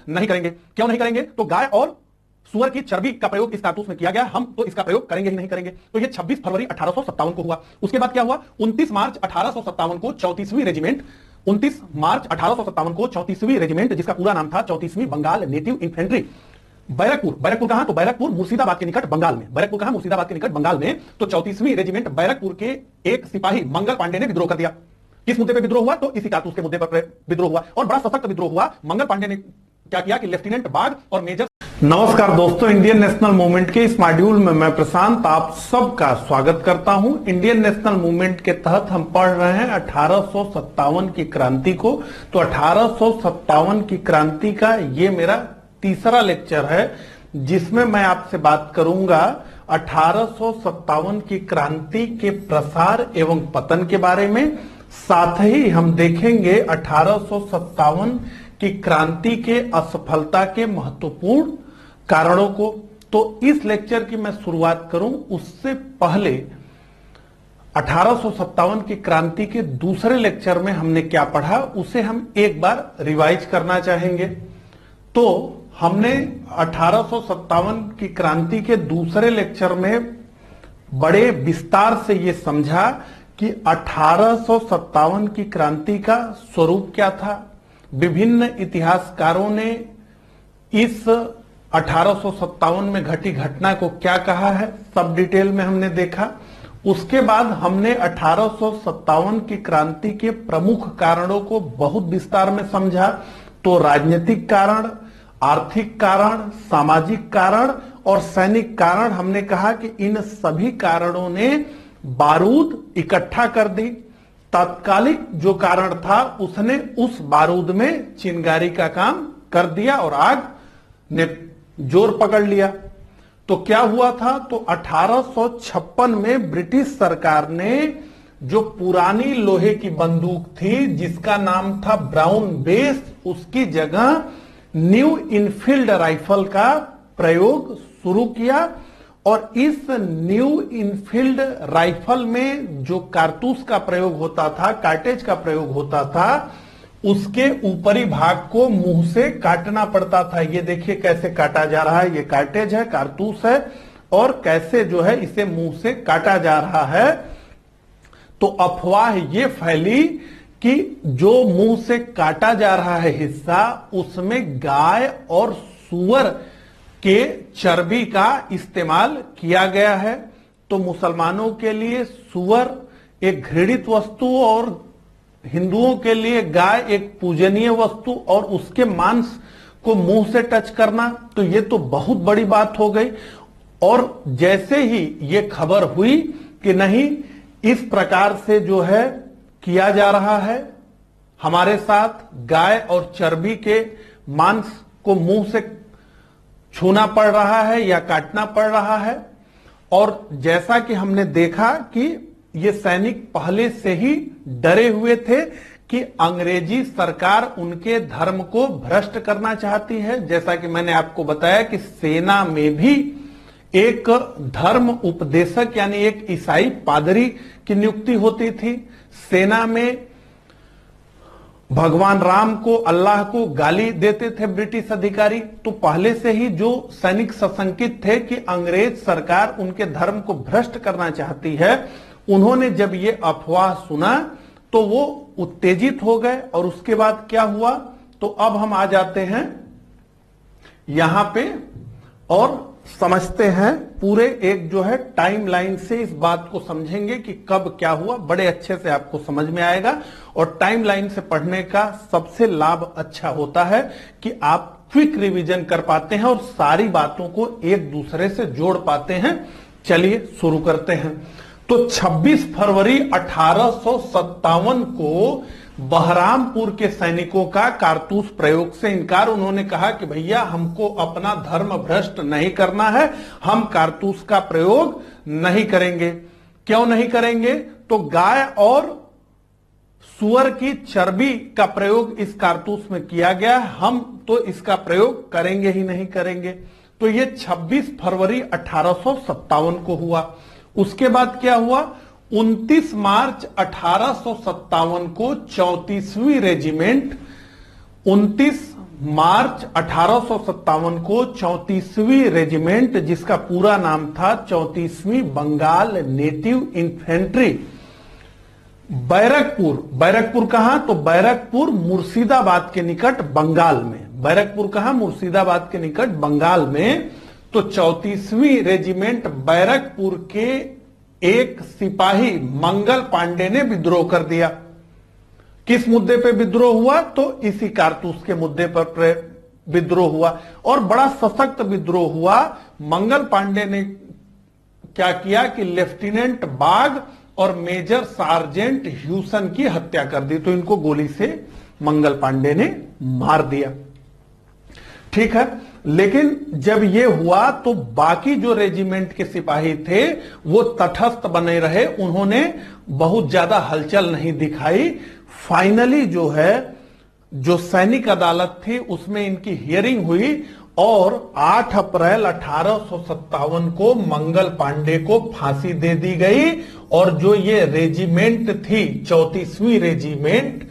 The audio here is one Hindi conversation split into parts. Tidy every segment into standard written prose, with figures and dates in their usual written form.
नहीं करेंगे। क्यों नहीं करेंगे? तो गाय और सुअर की चर्बी का प्रयोग इस कारतूस में किया गया, हम तो इसका प्रयोग करेंगे ही नहीं करेंगे। तो ये 26 फरवरी 1857 को हुआ। उसके बाद क्या हुआ? 29 मार्च 1857 को 34वीं रेजिमेंट 29 मार्च 1857 को 34वीं रेजिमेंट, जिसका पूरा नाम था 34वीं बंगाल नेटिव इन्फेंट्री, बैरकपुर कहां? तो बैरकपुर मुर्शिदाबाद के निकट बंगाल में। बैरकपुर कहां? मुर्शिदाबाद के निकट बंगाल में। तो 34वीं रेजिमेंट बैरकपुर के एक सिपाही मंगल पांडे ने विद्रोह कर दिया। किस मुद्दे पर विद्रोह हुआ? तो इसी कारतूस के मुद्दे पर विद्रोह हुआ, और बड़ा सशक्त विद्रोह हुआ। मंगल पांडे ने क्या किया कि लेफ्टिनेंट बाग और मेजर। नमस्कार दोस्तों, इंडियन नेशनल मूवमेंट के इस मॉड्यूल में मैं प्रशांत आप सबका स्वागत करता हूं। इंडियन नेशनल मूवमेंट के तहत हम पढ़ रहे हैं 1857 की क्रांति को। तो 1857 की क्रांति का ये मेरा तीसरा लेक्चर है, जिसमें मैं आपसे बात करूंगा 1857 की क्रांति के प्रसार एवं पतन के बारे में। साथ ही हम देखेंगे 1857 की क्रांति के असफलता के महत्वपूर्ण कारणों को। तो इस लेक्चर की मैं शुरुआत करूं उससे पहले 1857 की क्रांति के दूसरे लेक्चर में हमने क्या पढ़ा उसे हम एक बार रिवाइज करना चाहेंगे। तो हमने 1857 की क्रांति के दूसरे लेक्चर में बड़े विस्तार से यह समझा कि 1857 की क्रांति का स्वरूप क्या था। विभिन्न इतिहासकारों ने इस 1857 में घटी घटना को क्या कहा है, सब डिटेल में हमने देखा। उसके बाद हमने 1857 की क्रांति के प्रमुख कारणों को बहुत विस्तार में समझा। तो राजनीतिक कारण, आर्थिक कारण, सामाजिक कारण और सैनिक कारण, हमने कहा कि इन सभी कारणों ने बारूद इकट्ठा कर दी। तात्कालिक जो कारण था उसने उस बारूद में चिंगारी का काम कर दिया और आग ने जोर पकड़ लिया। तो क्या हुआ था? तो 1856 में ब्रिटिश सरकार ने जो पुरानी लोहे की बंदूक थी जिसका नाम था ब्राउन बेस, उसकी जगह न्यू इनफील्ड राइफल का प्रयोग शुरू किया। और इस न्यू इनफील्ड राइफल में जो कारतूस का प्रयोग होता था, कार्टेज का प्रयोग होता था, उसके ऊपरी भाग को मुंह से काटना पड़ता था। ये देखिए कैसे काटा जा रहा है, ये कार्टेज है, कारतूस है, और कैसे जो है इसे मुंह से काटा जा रहा है। तो अफवाह ये फैली कि जो मुंह से काटा जा रहा है हिस्सा, उसमें गाय और सूअर के चर्बी का इस्तेमाल किया गया है। तो मुसलमानों के लिए सूअर एक घृणित वस्तु और हिंदुओं के लिए गाय एक पूजनीय वस्तु, और उसके मांस को मुंह से टच करना, तो ये तो बहुत बड़ी बात हो गई। और जैसे ही ये खबर हुई कि नहीं, इस प्रकार से जो है किया जा रहा है, हमारे साथ गाय और चर्बी के मांस को मुंह से छूना पड़ रहा है या काटना पड़ रहा है। और जैसा कि हमने देखा कि ये सैनिक पहले से ही डरे हुए थे कि अंग्रेजी सरकार उनके धर्म को भ्रष्ट करना चाहती है। जैसा कि मैंने आपको बताया कि सेना में भी एक धर्म उपदेशक यानी एक ईसाई पादरी की नियुक्ति होती थी। सेना में भगवान राम को, अल्लाह को गाली देते थे ब्रिटिश अधिकारी। तो पहले से ही जो सैनिक सशंकित थे कि अंग्रेज सरकार उनके धर्म को भ्रष्ट करना चाहती है, उन्होंने जब ये अफवाह सुना तो वो उत्तेजित हो गए। और उसके बाद क्या हुआ? तो अब हम आ जाते हैं यहां पे और समझते हैं पूरे एक जो है टाइमलाइन से इस बात को समझेंगे कि कब क्या हुआ। बड़े अच्छे से आपको समझ में आएगा। और टाइमलाइन से पढ़ने का सबसे लाभ अच्छा होता है कि आप क्विक रिवीजन कर पाते हैं और सारी बातों को एक दूसरे से जोड़ पाते हैं। चलिए शुरू करते हैं। तो 26 फरवरी 1857 को बहरामपुर के सैनिकों का कारतूस प्रयोग से इनकार। उन्होंने कहा कि भैया हमको अपना धर्म भ्रष्ट नहीं करना है, हम कारतूस का प्रयोग नहीं करेंगे। क्यों नहीं करेंगे? तो गाय और सुअर की चर्बी का प्रयोग इस कारतूस में किया गया, हम तो इसका प्रयोग करेंगे ही नहीं करेंगे। तो ये 26 फरवरी 1857 को हुआ। उसके बाद क्या हुआ? 29 मार्च 1857 को 34वीं रेजिमेंट 29 मार्च 1857 को 34वीं रेजिमेंट, जिसका पूरा नाम था 34वीं बंगाल नेटिव इन्फेंट्री, बैरकपुर कहां? तो बैरकपुर मुर्शिदाबाद के निकट बंगाल में। बैरकपुर कहां? मुर्शिदाबाद के निकट बंगाल में। तो 34वीं रेजिमेंट बैरकपुर के एक सिपाही मंगल पांडे ने विद्रोह कर दिया। किस मुद्दे पे विद्रोह हुआ? तो इसी कारतूस के मुद्दे पर विद्रोह हुआ और बड़ा सशक्त विद्रोह हुआ। मंगल पांडे ने क्या किया कि लेफ्टिनेंट बाग और मेजर सार्जेंट ह्यूसन की हत्या कर दी। तो इनको गोली से मंगल पांडे ने मार दिया। ठीक है, लेकिन जब यह हुआ तो बाकी जो रेजिमेंट के सिपाही थे वो तटस्थ बने रहे, उन्होंने बहुत ज्यादा हलचल नहीं दिखाई। फाइनली जो है, जो सैनिक अदालत थी उसमें इनकी हियरिंग हुई और 8 अप्रैल 1857 को मंगल पांडे को फांसी दे दी गई और जो ये रेजिमेंट थी 34वीं रेजिमेंट,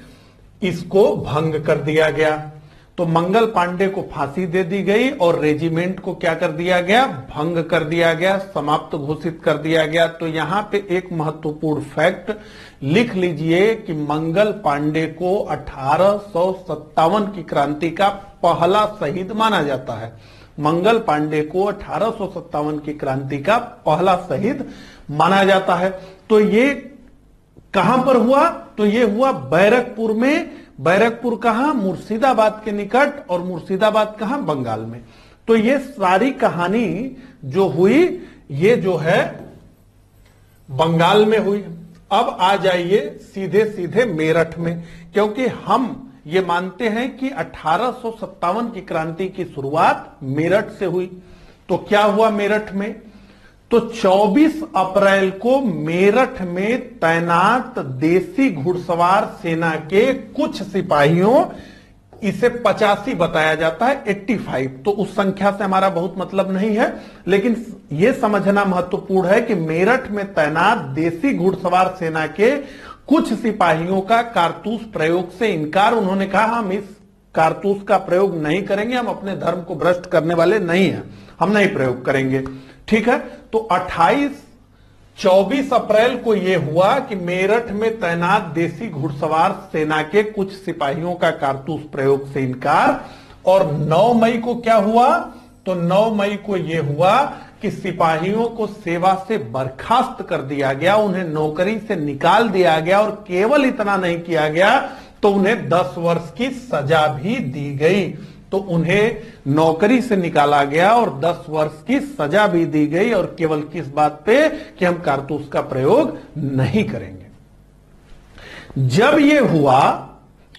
इसको भंग कर दिया गया। तो मंगल पांडे को फांसी दे दी गई और रेजिमेंट को क्या कर दिया गया? भंग कर दिया गया, समाप्त घोषित कर दिया गया। तो यहां पे एक महत्वपूर्ण फैक्ट लिख लीजिए कि मंगल पांडे को 1857 की क्रांति का पहला शहीद माना जाता है। मंगल पांडे को 1857 की क्रांति का पहला शहीद माना जाता है। तो ये कहां पर हुआ? तो ये हुआ बैरकपुर में। बैरकपुर कहां? मुर्शिदाबाद के निकट, और मुर्शिदाबाद कहां? बंगाल में। तो ये सारी कहानी जो हुई ये जो है बंगाल में हुई। अब आ जाइए सीधे सीधे मेरठ में, क्योंकि हम ये मानते हैं कि 1857 की क्रांति की शुरुआत मेरठ से हुई। तो क्या हुआ मेरठ में? तो 24 अप्रैल को मेरठ में तैनात देसी घुड़सवार सेना के कुछ सिपाहियों, इसे 85 बताया जाता है, 85, तो उस संख्या से हमारा बहुत मतलब नहीं है, लेकिन यह समझना महत्वपूर्ण है कि मेरठ में तैनात देसी घुड़सवार सेना के कुछ सिपाहियों का कारतूस प्रयोग से इनकार। उन्होंने कहा हम इस कारतूस का प्रयोग नहीं करेंगे, हम अपने धर्म को भ्रष्ट करने वाले नहीं हैं, हम नहीं प्रयोग करेंगे। ठीक है, तो 24 अप्रैल को यह हुआ कि मेरठ में तैनात देसी घुड़सवार सेना के कुछ सिपाहियों का कारतूस प्रयोग से इनकार। और 9 मई को क्या हुआ? तो 9 मई को यह हुआ कि सिपाहियों को सेवा से बर्खास्त कर दिया गया, उन्हें नौकरी से निकाल दिया गया और केवल इतना नहीं किया गया तो उन्हें 10 वर्ष की सजा भी दी गई। तो उन्हें नौकरी से निकाला गया और 10 वर्ष की सजा भी दी गई, और केवल किस बात पे? कि हम कारतूस का प्रयोग नहीं करेंगे। जब यह हुआ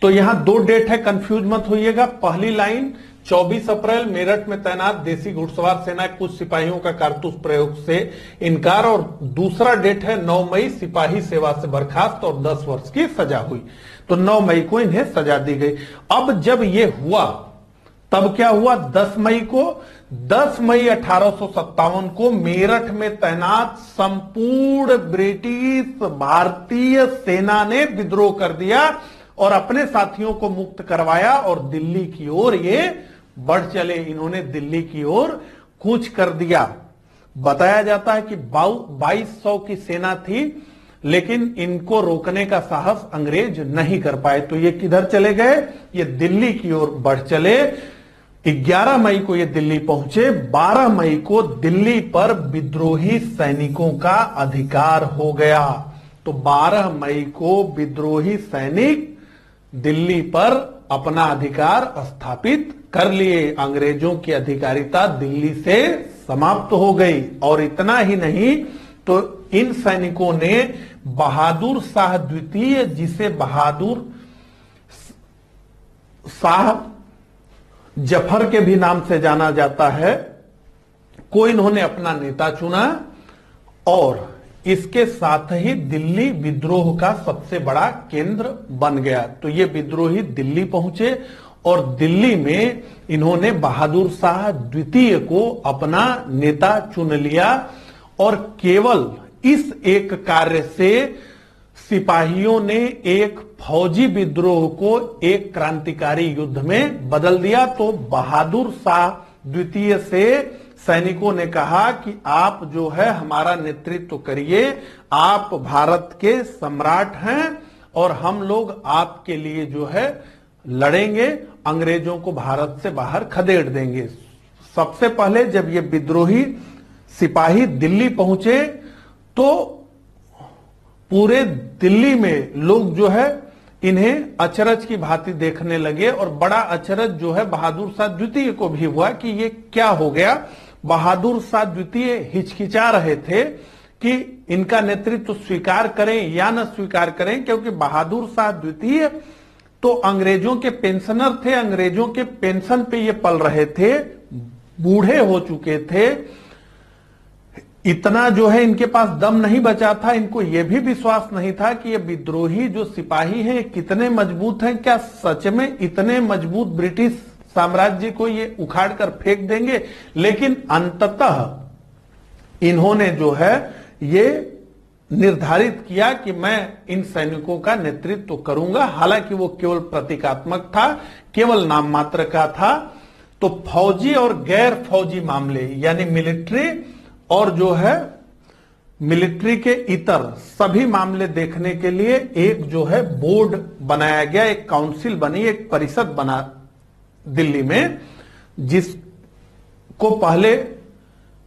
तो यहां 2 डेट है, कंफ्यूज मत होइएगा। पहली लाइन 24 अप्रैल मेरठ में तैनात देसी घुड़सवार सेना के कुछ सिपाहियों का कारतूस प्रयोग से इनकार, और दूसरा डेट है 9 मई, सिपाही सेवा से बर्खास्त और 10 वर्ष की सजा हुई। तो 9 मई को इन्हें सजा दी गई। अब जब यह हुआ तब क्या हुआ? 10 मई को, 10 मई 1857 को मेरठ में तैनात संपूर्ण ब्रिटिश भारतीय सेना ने विद्रोह कर दिया और अपने साथियों को मुक्त करवाया और दिल्ली की ओर ये बढ़ चले। इन्होंने दिल्ली की ओर कूच कर दिया। बताया जाता है कि 2200 की सेना थी, लेकिन इनको रोकने का साहस अंग्रेज नहीं कर पाए। तो ये किधर चले गए? ये दिल्ली की ओर बढ़ चले। 11 मई को ये दिल्ली पहुंचे। 12 मई को दिल्ली पर विद्रोही सैनिकों का अधिकार हो गया। तो 12 मई को विद्रोही सैनिक दिल्ली पर अपना अधिकार स्थापित कर लिए। अंग्रेजों की अधिकारिता दिल्ली से समाप्त हो गई। और इतना ही नहीं, तो इन सैनिकों ने बहादुर शाह द्वितीय, जिसे बहादुर शाह जफर के भी नाम से जाना जाता है, को इन्होंने अपना नेता चुना और इसके साथ ही दिल्ली विद्रोह का सबसे बड़ा केंद्र बन गया। तो ये विद्रोही दिल्ली पहुंचे और दिल्ली में इन्होंने बहादुर शाह द्वितीय को अपना नेता चुन लिया और केवल इस एक कार्य से सिपाहियों ने एक फौजी विद्रोह को एक क्रांतिकारी युद्ध में बदल दिया। तो बहादुर शाह द्वितीय से सैनिकों ने कहा कि आप जो है हमारा नेतृत्व करिए, आप भारत के सम्राट हैं और हम लोग आपके लिए जो है लड़ेंगे, अंग्रेजों को भारत से बाहर खदेड़ देंगे। सबसे पहले जब ये विद्रोही सिपाही दिल्ली पहुंचे तो पूरे दिल्ली में लोग जो है इन्हें अचरज की भांति देखने लगे और बड़ा अचरज जो है बहादुर शाह द्वितीय को भी हुआ कि ये क्या हो गया। बहादुर शाह द्वितीय हिचकिचा रहे थे कि इनका नेतृत्व स्वीकार करें या न स्वीकार करें, क्योंकि बहादुर शाह द्वितीय तो अंग्रेजों के पेंशनर थे, अंग्रेजों के पेंशन पे ये पल रहे थे, बूढ़े हो चुके थे, इतना जो है इनके पास दम नहीं बचा था। इनको यह भी विश्वास नहीं था कि ये विद्रोही जो सिपाही हैं कितने मजबूत हैं, क्या सच में इतने मजबूत ब्रिटिश साम्राज्य को ये उखाड़ कर फेंक देंगे। लेकिन अंततः इन्होंने जो है ये निर्धारित किया कि मैं इन सैनिकों का नेतृत्व करूंगा। हालांकि वो केवल प्रतीकात्मक था, केवल नाम मात्र का था। तो फौजी और गैर फौजी मामले यानी मिलिट्री और जो है मिलिट्री के इतर सभी मामले देखने के लिए एक जो है बोर्ड बनाया गया, एक काउंसिल बनी, एक परिषद बना दिल्ली में, जिसको पहले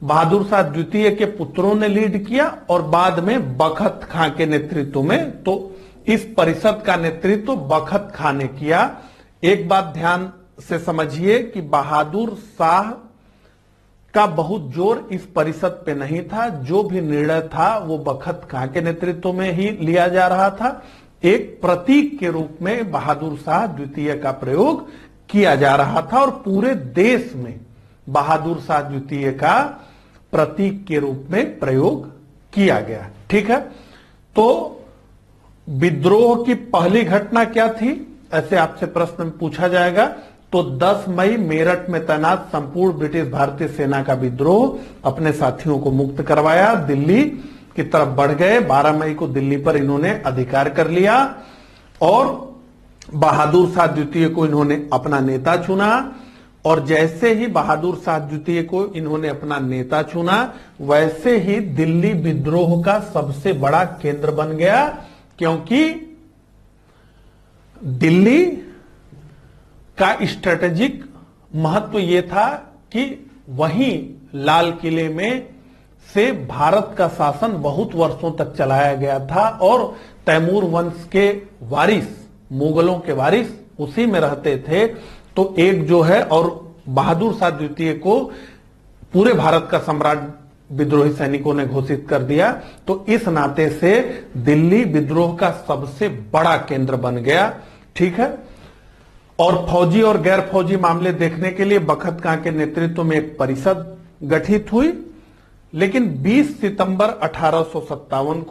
बहादुर शाह द्वितीय के पुत्रों ने लीड किया और बाद में बखत खां के नेतृत्व में। तो इस परिषद का नेतृत्व बखत खां ने किया। एक बात ध्यान से समझिए कि बहादुर शाह का बहुत जोर इस परिषद पे नहीं था, जो भी निर्णय था वो बखत खां के नेतृत्व में ही लिया जा रहा था। एक प्रतीक के रूप में बहादुर शाह द्वितीय का प्रयोग किया जा रहा था और पूरे देश में बहादुर शाह द्वितीय का प्रतीक के रूप में प्रयोग किया गया। ठीक है, तो विद्रोह की पहली घटना क्या थी, ऐसे आपसे प्रश्न पूछा जाएगा। तो 10 मई मेरठ में तैनात संपूर्ण ब्रिटिश भारतीय सेना का विद्रोह अपने साथियों को मुक्त करवाया, दिल्ली की तरफ बढ़ गए। 12 मई को दिल्ली पर इन्होंने अधिकार कर लिया और बहादुर शाह द्वितीय को इन्होंने अपना नेता चुना। और जैसे ही बहादुर शाह द्वितीय को इन्होंने अपना नेता चुना, वैसे ही दिल्ली विद्रोह का सबसे बड़ा केंद्र बन गया, क्योंकि दिल्ली का स्ट्रेटेजिक महत्व यह था कि वहीं लाल किले में से भारत का शासन बहुत वर्षों तक चलाया गया था और तैमूर वंश के वारिस, मुगलों के वारिस उसी में रहते थे। तो एक जो है, और बहादुर शाह द्वितीय को पूरे भारत का सम्राट विद्रोही सैनिकों ने घोषित कर दिया। तो इस नाते से दिल्ली विद्रोह का सबसे बड़ा केंद्र बन गया। ठीक है, और फौजी और गैर फौजी मामले देखने के लिए बखत खां के नेतृत्व में एक परिषद गठित हुई। लेकिन 20 सितंबर 1857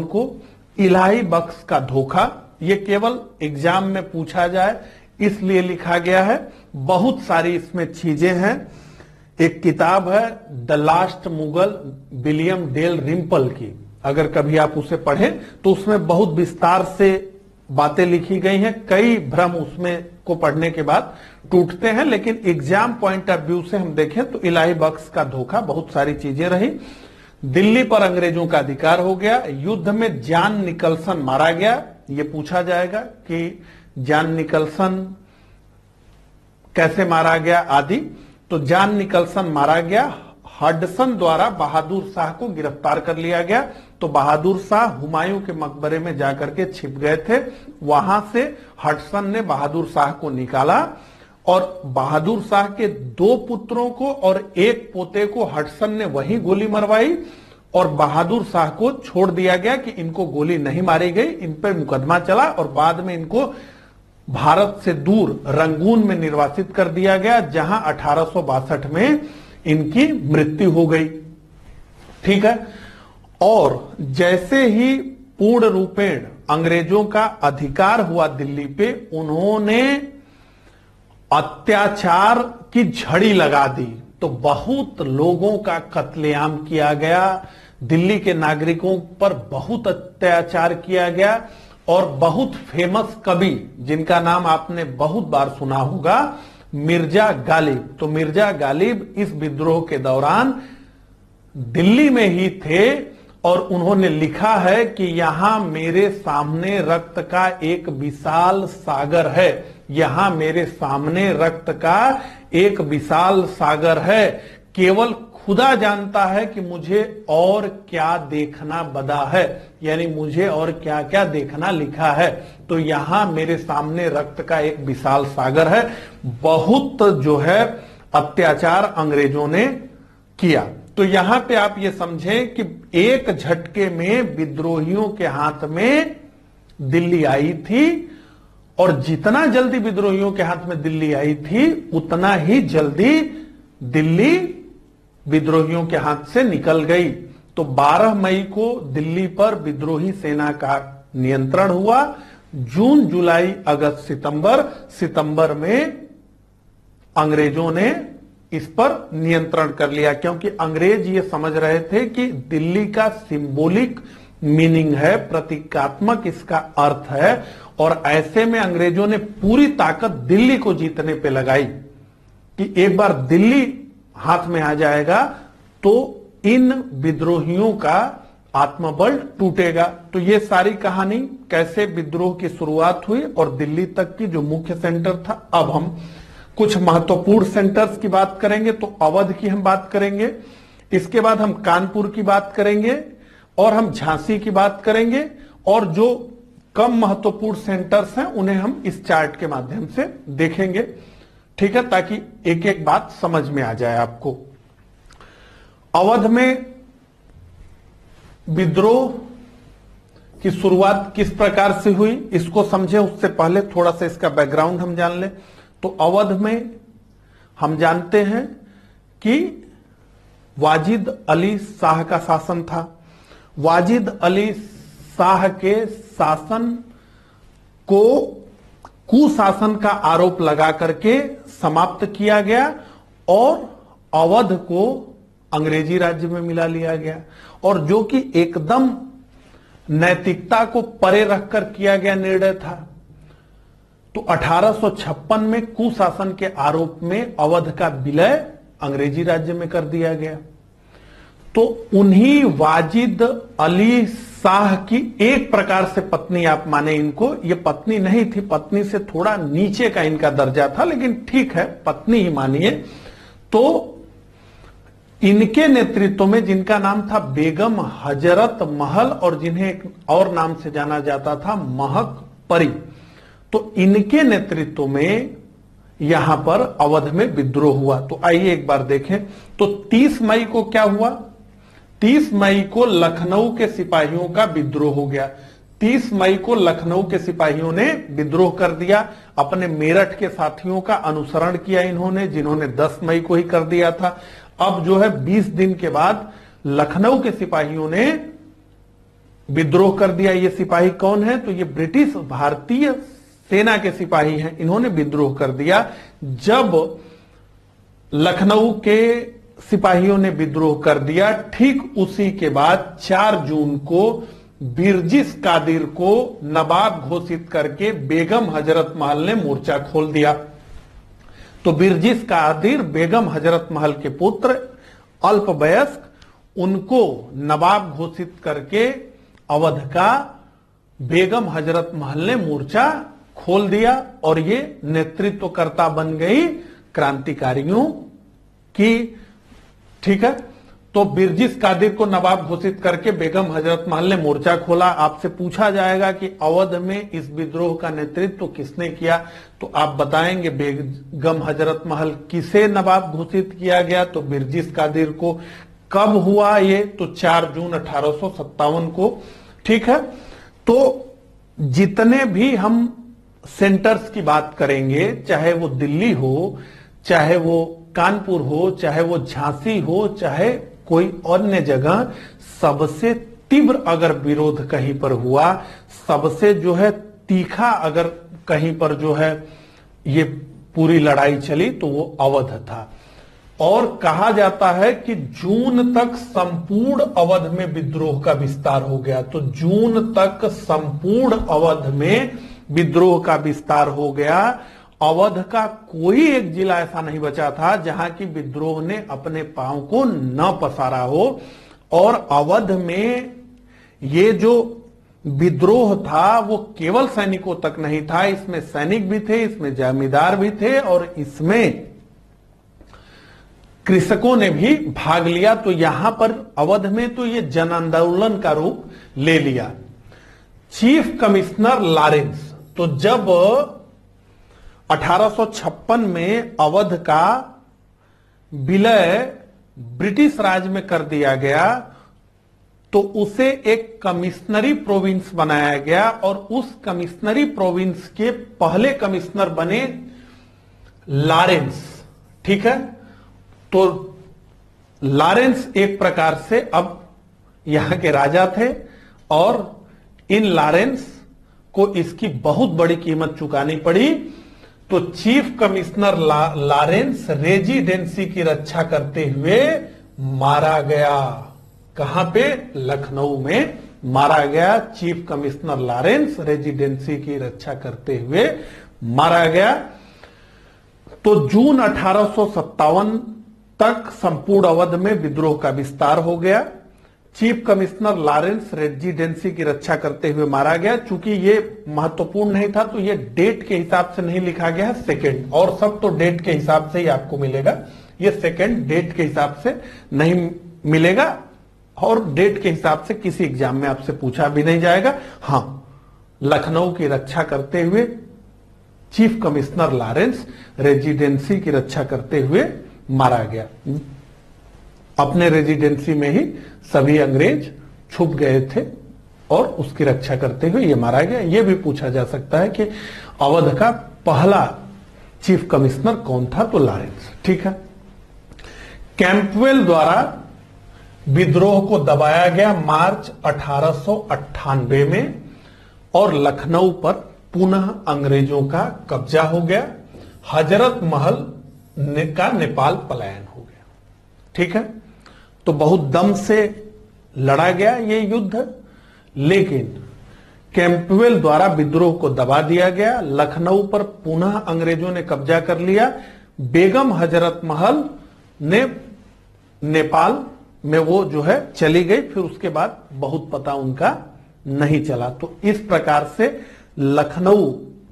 को इलाही बख्श का धोखा, यह केवल एग्जाम में पूछा जाए इसलिए लिखा गया है। बहुत सारी इसमें चीजें हैं। एक किताब है the last Mughal William Dalrymple की, अगर कभी आप उसे पढ़ें तो उसमें बहुत विस्तार से बातें लिखी गई हैं। कई भ्रम उसमें को पढ़ने के बाद टूटते हैं, लेकिन एग्जाम पॉइंट ऑफ व्यू से हम देखें तो इलाही बख्श का धोखा, बहुत सारी चीजें रही। दिल्ली पर अंग्रेजों का अधिकार हो गया। युद्ध में जॉन निकलसन मारा गया। ये पूछा जाएगा कि जॉन निकलसन कैसे मारा गया आदि। तो जॉन निकलसन मारा गया। हडसन द्वारा बहादुर शाह को गिरफ्तार कर लिया गया। तो बहादुर शाह हुमायूं के मकबरे में जाकर के छिप गए थे। वहां से हडसन ने बहादुर शाह को निकाला और बहादुर शाह के 2 पुत्रों को और 1 पोते को हडसन ने वही गोली मरवाई और बहादुर शाह को छोड़ दिया गया कि इनको गोली नहीं मारी गई, इन पर मुकदमा चला और बाद में इनको भारत से दूर रंगून में निर्वासित कर दिया गया, जहां 1862 में इनकी मृत्यु हो गई। ठीक है, और जैसे ही पूर्ण रूपेण अंग्रेजों का अधिकार हुआ दिल्ली पे, उन्होंने अत्याचार की झड़ी लगा दी। तो बहुत लोगों का कत्लेआम किया गया, दिल्ली के नागरिकों पर बहुत अत्याचार किया गया और बहुत फेमस कवि जिनका नाम आपने बहुत बार सुना होगा, मिर्जा गालिब। तो मिर्जा गालिब इस विद्रोह के दौरान दिल्ली में ही थे और उन्होंने लिखा है कि यहां मेरे सामने रक्त का एक विशाल सागर है, यहां मेरे सामने रक्त का एक विशाल सागर है, केवल खुदा जानता है कि मुझे और क्या देखना बदा है, यानी मुझे और क्या क्या देखना लिखा है। तो यहां मेरे सामने रक्त का एक विशाल सागर है। बहुत जो है अत्याचार अंग्रेजों ने किया। तो यहां पे आप ये समझें कि एक झटके में विद्रोहियों के हाथ में दिल्ली आई थी और जितना जल्दी विद्रोहियों के हाथ में दिल्ली आई थी उतना ही जल्दी दिल्ली विद्रोहियों के हाथ से निकल गई। तो 12 मई को दिल्ली पर विद्रोही सेना का नियंत्रण हुआ। जून, जुलाई, अगस्त, सितंबर में अंग्रेजों ने इस पर नियंत्रण कर लिया, क्योंकि अंग्रेज ये समझ रहे थे कि दिल्ली का सिंबॉलिक मीनिंग है, प्रतीकात्मक इसका अर्थ है, और ऐसे में अंग्रेजों ने पूरी ताकत दिल्ली को जीतने पे लगाई कि एक बार दिल्ली हाथ में आ जाएगा तो इन विद्रोहियों का आत्मबल टूटेगा। तो ये सारी कहानी कैसे विद्रोह की शुरुआत हुई और दिल्ली तक की जो मुख्य सेंटर था। अब हम कुछ महत्वपूर्ण सेंटर्स की बात करेंगे। तो अवध की हम बात करेंगे, इसके बाद हम कानपुर की बात करेंगे और हम झांसी की बात करेंगे, और जो कम महत्वपूर्ण सेंटर्स हैं उन्हें हम इस चार्ट के माध्यम से देखेंगे, ठीक है, ताकि एक एक बात समझ में आ जाए आपको। अवध में विद्रोह की शुरुआत किस प्रकार से हुई इसको समझे, उससे पहले थोड़ा सा इसका बैकग्राउंड हम जान लें। तो अवध में हम जानते हैं कि वाजिद अली शाह का शासन था। वाजिद अली शाह के शासन को कुशासन का आरोप लगा करके समाप्त किया गया और अवध को अंग्रेजी राज्य में मिला लिया गया, और जो कि एकदम नैतिकता को परे रखकर किया गया निर्णय था। तो 1856 में कुशासन के आरोप में अवध का विलय अंग्रेजी राज्य में कर दिया गया। तो उन्हीं वाजिद अली शाह की एक प्रकार से पत्नी आप माने इनको, ये पत्नी नहीं थी, पत्नी से थोड़ा नीचे का इनका दर्जा था, लेकिन ठीक है पत्नी ही मानिए। तो इनके नेतृत्व में, जिनका नाम था बेगम हजरत महल और जिन्हें एक और नाम से जाना जाता था महक परी, तो इनके नेतृत्व में यहां पर अवध में विद्रोह हुआ। तो आइए एक बार देखें। तो 30 मई को क्या हुआ? 30 मई को लखनऊ के सिपाहियों का विद्रोह हो गया। 30 मई को लखनऊ के सिपाहियों ने विद्रोह कर दिया। अपने मेरठ के साथियों का अनुसरण किया इन्होंने, जिन्होंने 10 मई को ही कर दिया था। अब जो है 20 दिन के बाद लखनऊ के सिपाहियों ने विद्रोह कर दिया। ये सिपाही कौन है? तो ये ब्रिटिश भारतीय सेना के सिपाही हैं। इन्होंने विद्रोह कर दिया। जब लखनऊ के सिपाहियों ने विद्रोह कर दिया, ठीक उसी के बाद 4 जून को बिरजिस कादिर को नवाब घोषित करके बेगम हजरत महल ने मोर्चा खोल दिया। तो बिरजिस कादिर बेगम हजरत महल के पुत्र, अल्पवयस्क, उनको नवाब घोषित करके अवध का बेगम हजरत महल ने मोर्चा खोल दिया और ये नेतृत्वकर्ता बन गई क्रांतिकारियों की। ठीक है, तो बिरजिस कादिर को नवाब घोषित करके बेगम हजरत महल ने मोर्चा खोला। आपसे पूछा जाएगा कि अवध में इस विद्रोह का नेतृत्व किसने किया, तो आप बताएंगे बेगम हजरत महल। किसे नवाब घोषित किया गया? तो बिरजिस कादिर को। कब हुआ ये? तो 4 जून 1857 को। ठीक है, तो जितने भी हम सेंटर्स की बात करेंगे, चाहे वो दिल्ली हो, चाहे वो कानपुर हो, चाहे वो झांसी हो, चाहे कोई अन्य जगह, सबसे तीव्र अगर विरोध कहीं पर हुआ, सबसे जो है तीखा अगर कहीं पर जो है ये पूरी लड़ाई चली, तो वो अवध था। और कहा जाता है कि जून तक संपूर्ण अवध में विद्रोह का विस्तार हो गया। तो जून तक संपूर्ण अवध में विद्रोह का विस्तार हो गया। अवध का कोई एक जिला ऐसा नहीं बचा था जहां की विद्रोह ने अपने पांव को न पसारा हो। और अवध में ये जो विद्रोह था वो केवल सैनिकों तक नहीं था, इसमें सैनिक भी थे, इसमें जमींदार भी थे और इसमें कृषकों ने भी भाग लिया। तो यहां पर अवध में तो ये जन आंदोलन का रूप ले लिया। चीफ कमिश्नर लॉरेंस, तो जब 1856 में अवध का विलय ब्रिटिश राज में कर दिया गया तो उसे एक कमिश्नरी प्रोविंस बनाया गया और उस कमिश्नरी प्रोविंस के पहले कमिश्नर बने लॉरेंस। ठीक है, तो लॉरेंस एक प्रकार से अब यहां के राजा थे और इन लॉरेंस को इसकी बहुत बड़ी कीमत चुकानी पड़ी। तो चीफ कमिश्नर लॉरेंस रेजिडेंसी की रक्षा करते हुए मारा गया। कहां पे? लखनऊ में मारा गया। चीफ कमिश्नर लॉरेंस रेजिडेंसी की रक्षा करते हुए मारा गया। तो जून 1857 तक संपूर्ण अवध में विद्रोह का विस्तार हो गया। चीफ कमिश्नर लॉरेंस रेजिडेंसी की रक्षा करते हुए मारा गया। चूंकि ये महत्वपूर्ण नहीं था तो ये डेट के हिसाब से नहीं लिखा गया है, सेकेंड, और सब तो डेट के हिसाब से ही आपको मिलेगा। ये सेकेंड डेट के हिसाब से नहीं मिलेगा और डेट के हिसाब से किसी एग्जाम में आपसे पूछा भी नहीं जाएगा। हां, लखनऊ की रक्षा करते हुए चीफ कमिश्नर लॉरेंस रेजिडेंसी की रक्षा करते हुए मारा गया। अपने रेजिडेंसी में ही सभी अंग्रेज छुप गए थे और उसकी रक्षा करते हुए ये मारा गया। ये भी पूछा जा सकता है कि अवध का पहला चीफ कमिश्नर कौन था? तो लॉरेंस। ठीक है, कैंपवेल द्वारा विद्रोह को दबाया गया मार्च 1898 में और लखनऊ पर पुनः अंग्रेजों का कब्जा हो गया। हजरत महल का नेपाल पलायन हो गया। ठीक है, तो बहुत दम से लड़ा गया ये युद्ध, लेकिन कैंपवेल द्वारा विद्रोह को दबा दिया गया। लखनऊ पर पुनः अंग्रेजों ने कब्जा कर लिया। बेगम हजरत महल ने नेपाल में वो जो है चली गई, फिर उसके बाद बहुत पता उनका नहीं चला। तो इस प्रकार से लखनऊ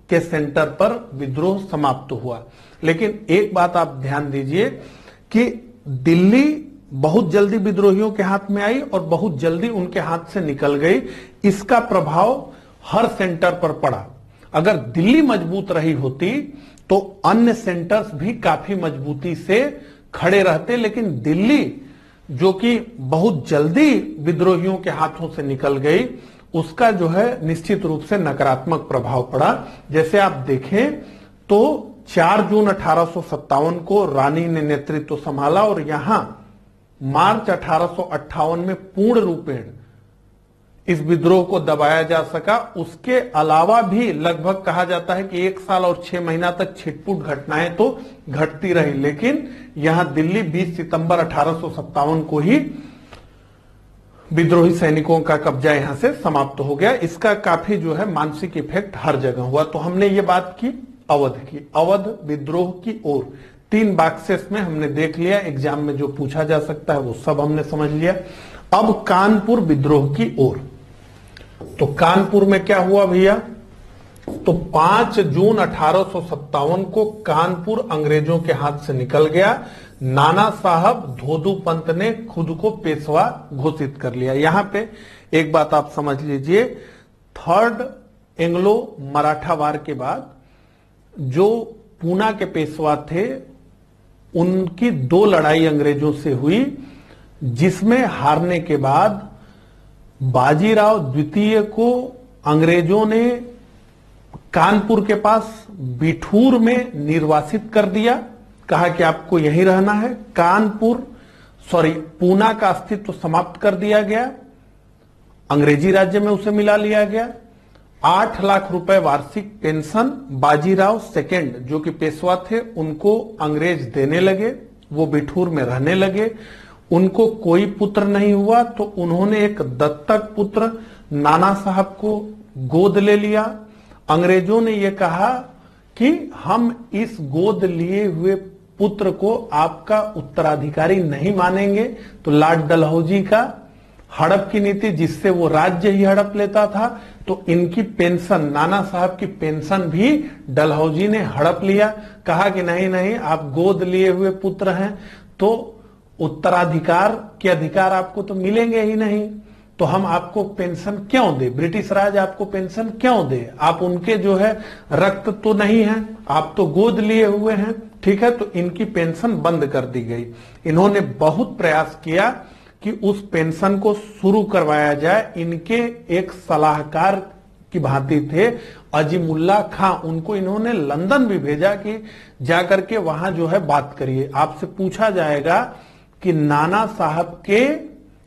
के सेंटर पर विद्रोह समाप्त हुआ। लेकिन एक बात आप ध्यान दीजिए कि दिल्ली बहुत जल्दी विद्रोहियों के हाथ में आई और बहुत जल्दी उनके हाथ से निकल गई। इसका प्रभाव हर सेंटर पर पड़ा। अगर दिल्ली मजबूत रही होती तो अन्य सेंटर्स भी काफी मजबूती से खड़े रहते, लेकिन दिल्ली जो कि बहुत जल्दी विद्रोहियों के हाथों से निकल गई, उसका जो है निश्चित रूप से नकारात्मक प्रभाव पड़ा। जैसे आप देखें तो 4 जून 1857 को रानी ने नेतृत्व संभाला और यहां मार्च 1858 में पूर्ण रूपेण इस विद्रोह को दबाया जा सका। उसके अलावा भी लगभग कहा जाता है कि 1 साल और 6 महीना तक छिटपुट घटनाएं तो घटती रही, लेकिन यहां दिल्ली 20 सितंबर 1857 को ही विद्रोही सैनिकों का कब्जा यहां से समाप्त हो गया। इसका काफी जो है मानसिक इफेक्ट हर जगह हुआ। तो हमने ये बात की अवध की, अवध विद्रोह की ओर 3 बॉक्सेस में हमने देख लिया। एग्जाम में जो पूछा जा सकता है वो सब हमने समझ लिया। अब कानपुर विद्रोह की ओर, तो कानपुर में क्या हुआ भैया? तो 5 जून 1857 को कानपुर अंग्रेजों के हाथ से निकल गया। नाना साहब धोदू पंत ने खुद को पेशवा घोषित कर लिया। यहां पे एक बात आप समझ लीजिए, 3rd एंग्लो मराठा वार के बाद जो पूना के पेशवा थे उनकी 2 लड़ाई अंग्रेजों से हुई, जिसमें हारने के बाद बाजीराव द्वितीय को अंग्रेजों ने कानपुर के पास बिठूर में निर्वासित कर दिया। कहा कि आपको यहीं रहना है। पूना का अस्तित्व समाप्त कर दिया गया, अंग्रेजी राज्य में उसे मिला लिया गया। 8 लाख रुपए वार्षिक पेंशन बाजीराव सेकेंड जो कि पेशवा थे उनको अंग्रेज देने लगे। वो बिठूर में रहने लगे। उनको कोई पुत्र नहीं हुआ तो उन्होंने एक दत्तक पुत्र नाना साहब को गोद ले लिया। अंग्रेजों ने यह कहा कि हम इस गोद लिए हुए पुत्र को आपका उत्तराधिकारी नहीं मानेंगे। तो लॉर्ड डलहौजी का हड़प की नीति, जिससे वो राज्य ही हड़प लेता था, तो इनकी पेंशन, नाना साहब की पेंशन भी डलहौजी ने हड़प लिया। कहा कि नहीं नहीं, आप गोद लिए हुए पुत्र हैं तो उत्तराधिकार के अधिकार आपको तो मिलेंगे ही नहीं, तो हम आपको पेंशन क्यों दे, ब्रिटिश राज आपको पेंशन क्यों दे, आप उनके जो है रक्त तो नहीं है, आप तो गोद लिए हुए हैं, ठीक है। तो इनकी पेंशन बंद कर दी गई। इन्होंने बहुत प्रयास किया कि उस पेंशन को शुरू करवाया जाए। इनके एक सलाहकार की भांति थे अजीमुल्ला खां, उनको इन्होंने लंदन भी भेजा कि जाकर के वहां जो है बात करिए, आपसे पूछा जाएगा कि नाना साहब के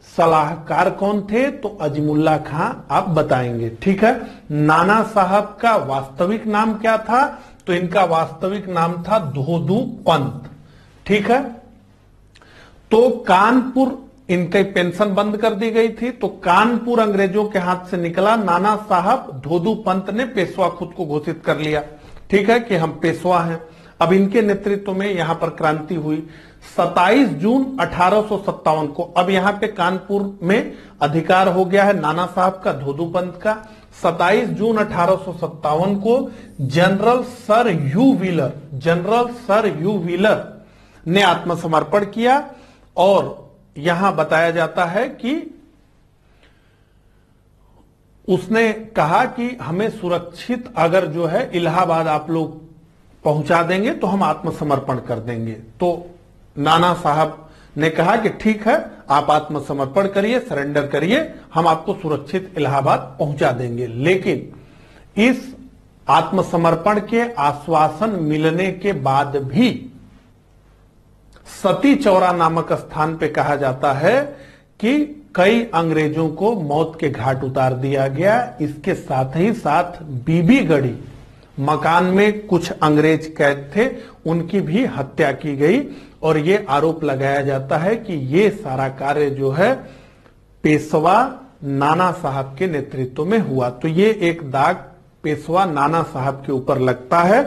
सलाहकार कौन थे, तो अजीमुल्ला खां आप बताएंगे, ठीक है। नाना साहब का वास्तविक नाम क्या था, तो इनका वास्तविक नाम था धोदू पंत, ठीक है। तो कानपुर, इनकी पेंशन बंद कर दी गई थी, तो कानपुर अंग्रेजों के हाथ से निकला। नाना साहब धोदू पंत ने पेशवा खुद को घोषित कर लिया, ठीक है, कि हम पेशवा हैं। अब इनके नेतृत्व में यहां पर क्रांति हुई 27 जून 1857 को। अब यहां पे कानपुर में अधिकार हो गया है नाना साहब का, धोदू पंत का। 27 जून 1857 को जनरल सर यू व्हीलर ने आत्मसमर्पण किया। और यहां बताया जाता है कि उसने कहा कि हमें सुरक्षित अगर जो है इलाहाबाद आप लोग पहुंचा देंगे तो हम आत्मसमर्पण कर देंगे। तो नाना साहब ने कहा कि ठीक है, आप आत्मसमर्पण करिए, सरेंडर करिए, हम आपको सुरक्षित इलाहाबाद पहुंचा देंगे। लेकिन इस आत्मसमर्पण के आश्वासन मिलने के बाद भी सती चौरा नामक स्थान पे कहा जाता है कि कई अंग्रेजों को मौत के घाट उतार दिया गया। इसके साथ ही साथ बीबी गढ़ी मकान में कुछ अंग्रेज कैद थे, उनकी भी हत्या की गई। और ये आरोप लगाया जाता है कि ये सारा कार्य जो है पेशवा नाना साहब के नेतृत्व में हुआ। तो ये एक दाग पेशवा नाना साहब के ऊपर लगता है।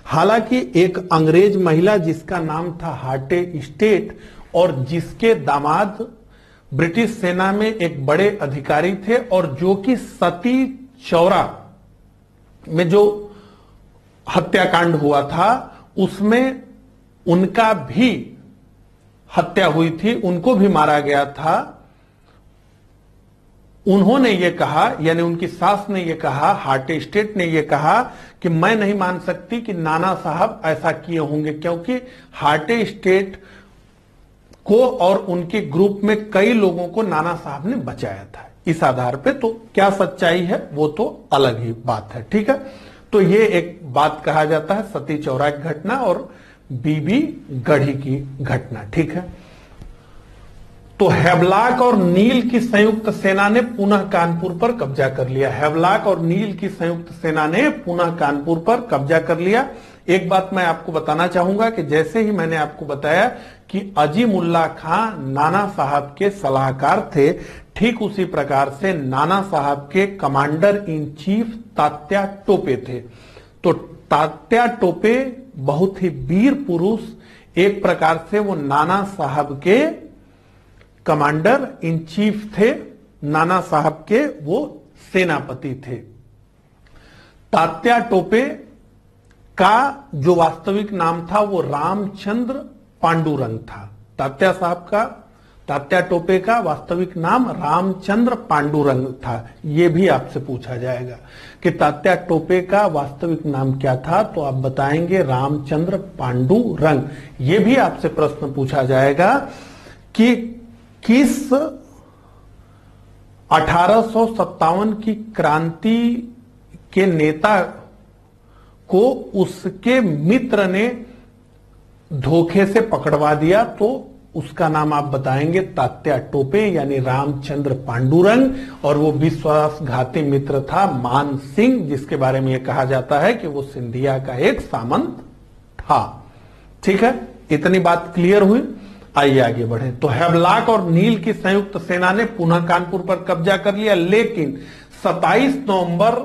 हालांकि एक अंग्रेज महिला जिसका नाम था हाटे स्टेट और जिसके दामाद ब्रिटिश सेना में एक बड़े अधिकारी थे और जो कि सती चौरा में जो हत्याकांड हुआ था उसमें उनका भी हत्या हुई थी, उनको भी मारा गया था। उन्होंने ये कहा, यानी उनकी सास ने ये कहा, हार्टे स्टेट ने ये कहा कि मैं नहीं मान सकती कि नाना साहब ऐसा किए होंगे, क्योंकि हार्टे स्टेट को और उनके ग्रुप में कई लोगों को नाना साहब ने बचाया था। इस आधार पे तो क्या सच्चाई है वो तो अलग ही बात है, ठीक है। तो ये एक बात कहा जाता है सती चौरा की घटना और बीबी गढ़ी की घटना, ठीक है। तो हैवलॉक और नील की संयुक्त सेना ने पुनः कानपुर पर कब्जा कर लिया। हैवलॉक और नील की संयुक्त सेना ने पुनः कानपुर पर कब्जा कर लिया। एक बात मैं आपको बताना चाहूंगा कि जैसे ही मैंने आपको बताया कि अजीमुल्ला खां नाना साहब के सलाहकार थे, ठीक उसी प्रकार से नाना साहब के commander in chief Tatya Tope थे। तो तात्या टोपे बहुत ही वीर पुरुष, एक प्रकार से वो नाना साहब के कमांडर इन चीफ थे, नाना साहब के वो सेनापति थे। तात्या टोपे का जो वास्तविक नाम था वो रामचंद्र पांडुरंग था। तात्या टोपे का वास्तविक नाम रामचंद्र पांडुरंग था। यह भी आपसे पूछा जाएगा कि तात्या टोपे का वास्तविक नाम क्या था, तो आप बताएंगे रामचंद्र पांडुरंग। यह भी आपसे प्रश्न पूछा जाएगा कि किस 1857 की क्रांति के नेता को उसके मित्र ने धोखे से पकड़वा दिया, तो उसका नाम आप बताएंगे तात्या टोपे यानी रामचंद्र पांडुरंग। और वो विश्वासघाती मित्र था मान सिंह, जिसके बारे में यह कहा जाता है कि वो सिंधिया का एक सामंत था, ठीक है। इतनी बात क्लियर हुई। आइए आगे बढ़े। तो हैवलॉक और नील की संयुक्त सेना ने पुनः कानपुर पर कब्जा कर लिया, लेकिन 27 नवंबर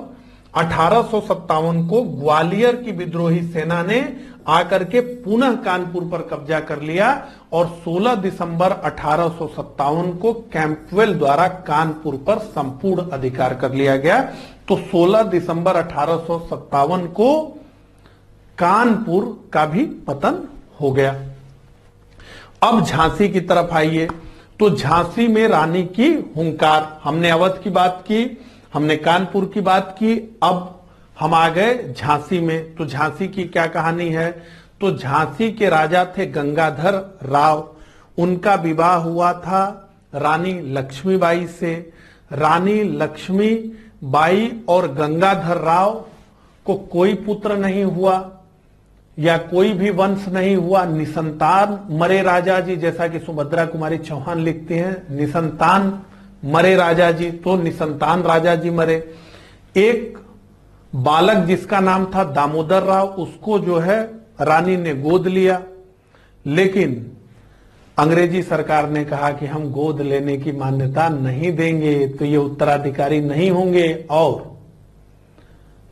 1857 को ग्वालियर की विद्रोही सेना ने आकर के पुनः कानपुर पर कब्जा कर लिया और 16 दिसंबर 1857 को कैंपवेल द्वारा कानपुर पर संपूर्ण अधिकार कर लिया गया। तो 16 दिसंबर 1857 को कानपुर का भी पतन हो गया। अब झांसी की तरफ आइए। तो झांसी में रानी की हुंकार, हमने अवध की बात की, हमने कानपुर की बात की, अब हम आ गए झांसी में। तो झांसी की क्या कहानी है? तो झांसी के राजा थे गंगाधर राव। उनका विवाह हुआ था रानी लक्ष्मीबाई से। रानी लक्ष्मीबाई और गंगाधर राव को कोई पुत्र नहीं हुआ या कोई भी वंश नहीं हुआ, निसंतान मरे राजा जी, जैसा कि सुभद्रा कुमारी चौहान लिखती हैं, निसंतान मरे राजा जी। तो निसंतान राजा जी मरे। एक बालक जिसका नाम था दामोदर राव, उसको जो है रानी ने गोद लिया, लेकिन अंग्रेजी सरकार ने कहा कि हम गोद लेने की मान्यता नहीं देंगे, तो ये उत्तराधिकारी नहीं होंगे। और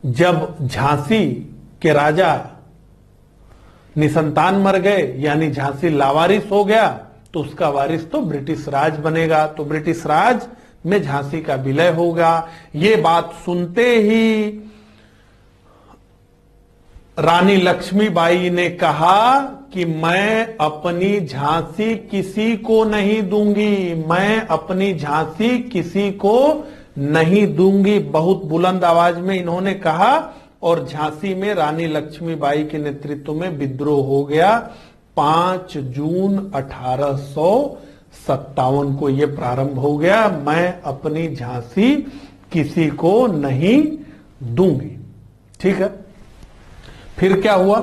जब झांसी के राजा निसंतान मर गए, यानी झांसी लावारिस हो गया, तो उसका वारिस तो ब्रिटिश राज बनेगा। तो ब्रिटिश राज में झांसी का विलय होगा। ये बात सुनते ही रानी लक्ष्मीबाई ने कहा कि मैं अपनी झांसी किसी को नहीं दूंगी, मैं अपनी झांसी किसी को नहीं दूंगी। बहुत बुलंद आवाज में इन्होंने कहा और झांसी में रानी लक्ष्मीबाई के नेतृत्व में विद्रोह हो गया। 5 जून 1857 को यह प्रारंभ हो गया। मैं अपनी झांसी किसी को नहीं दूंगी। ठीक है। फिर क्या हुआ?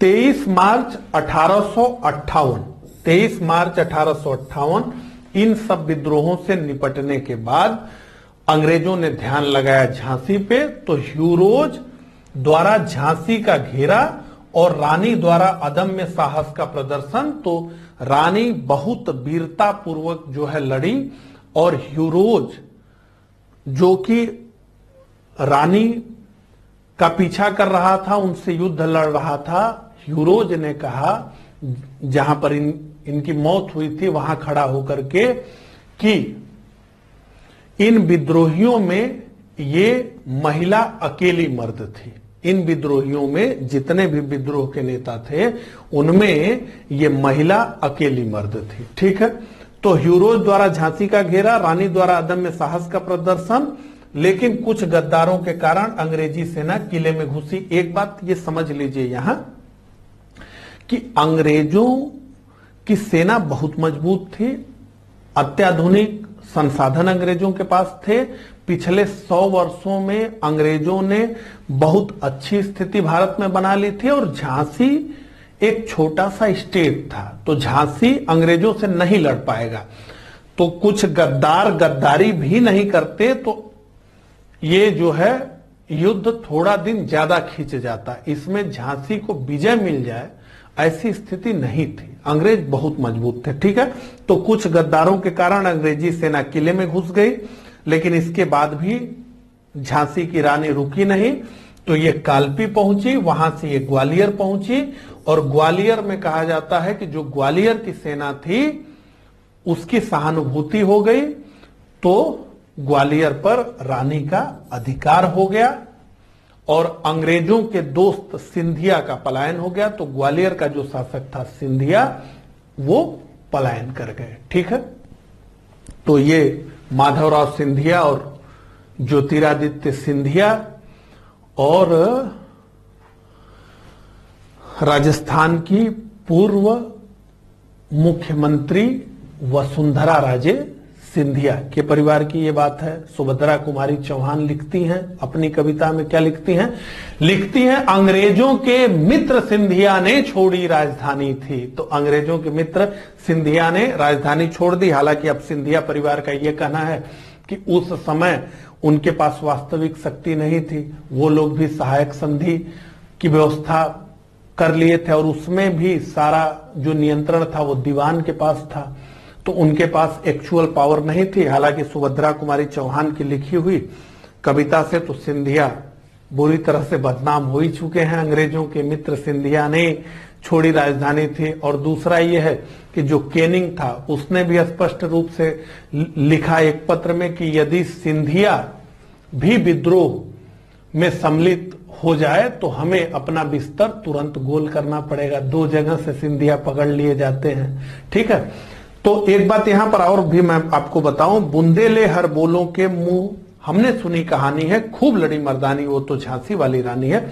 23 मार्च 1858 इन सब विद्रोहों से निपटने के बाद अंग्रेजों ने ध्यान लगाया झांसी पे। तो ह्यूरोज द्वारा झांसी का घेरा और रानी द्वारा अदम्य साहस का प्रदर्शन। तो रानी बहुत वीरता पूर्वक जो है लड़ी और ह्यूरोज जो कि रानी का पीछा कर रहा था, उनसे युद्ध लड़ रहा था, ह्यूरोज ने कहा, जहां पर इनकी मौत हुई थी वहां खड़ा होकर के, कि इन विद्रोहियों में ये महिला अकेली मर्द थी। इन विद्रोहियों में जितने भी विद्रोह के नेता थे उनमें ये महिला अकेली मर्द थी। ठीक है। तो ह्यूरोज द्वारा झांसी का घेरा, रानी द्वारा अदम्य साहस का प्रदर्शन, लेकिन कुछ गद्दारों के कारण अंग्रेजी सेना किले में घुसी। एक बात ये समझ लीजिए यहां कि अंग्रेजों की सेना बहुत मजबूत थी, अत्याधुनिक संसाधन अंग्रेजों के पास थे। पिछले 100 वर्षों में अंग्रेजों ने बहुत अच्छी स्थिति भारत में बना ली थी और झांसी एक छोटा सा स्टेट था, तो झांसी अंग्रेजों से नहीं लड़ पाएगा। तो कुछ गद्दार गद्दारी भी नहीं करते तो ये जो है युद्ध थोड़ा दिन ज्यादा खींच जाता। इसमें झांसी को विजय मिल जाए ऐसी स्थिति नहीं थी। अंग्रेज बहुत मजबूत थे। ठीक है। तो कुछ गद्दारों के कारण अंग्रेजी सेना किले में घुस गई, लेकिन इसके बाद भी झांसी की रानी रुकी नहीं। तो ये कालपी पहुंची, वहां से ये ग्वालियर पहुंची और ग्वालियर में कहा जाता है कि जो ग्वालियर की सेना थी उसकी सहानुभूति हो गई, तो ग्वालियर पर रानी का अधिकार हो गया और अंग्रेजों के दोस्त सिंधिया का पलायन हो गया। तो ग्वालियर का जो शासक था सिंधिया, वो पलायन कर गए। ठीक है। तो ये माधवराव सिंधिया और ज्योतिरादित्य सिंधिया और राजस्थान की पूर्व मुख्यमंत्री वसुंधरा राजे सिंधिया के परिवार की ये बात है। सुभद्रा कुमारी चौहान लिखती हैं अपनी कविता में, क्या लिखती हैं? लिखती हैं, अंग्रेजों के मित्र सिंधिया ने छोड़ी राजधानी थी। तो अंग्रेजों के मित्र सिंधिया ने राजधानी छोड़ दी। हालांकि अब सिंधिया परिवार का यह कहना है कि उस समय उनके पास वास्तविक शक्ति नहीं थी, वो लोग भी सहायक संधि की व्यवस्था कर लिए थे और उसमें भी सारा जो नियंत्रण था वो दीवान के पास था, तो उनके पास एक्चुअल पावर नहीं थी। हालांकि सुभद्रा कुमारी चौहान की लिखी हुई कविता से तो सिंधिया बुरी तरह से बदनाम हो ही चुके हैं। अंग्रेजों के मित्र सिंधिया ने छोड़ी राजधानी थी। और दूसरा ये है कि जो केनिंग था उसने भी स्पष्ट रूप से लिखा एक पत्र में कि यदि सिंधिया भी विद्रोह में सम्मिलित हो जाए तो हमें अपना बिस्तर तुरंत गोल करना पड़ेगा। 2 जगह से सिंधिया पकड़ लिए जाते हैं, ठीक है। तो एक बात यहां पर और भी मैं आपको बताऊं, बुंदेले हर बोलों के मुंह, हमने सुनी कहानी है, खूब लड़ी मर्दानी वो तो झांसी वाली रानी है।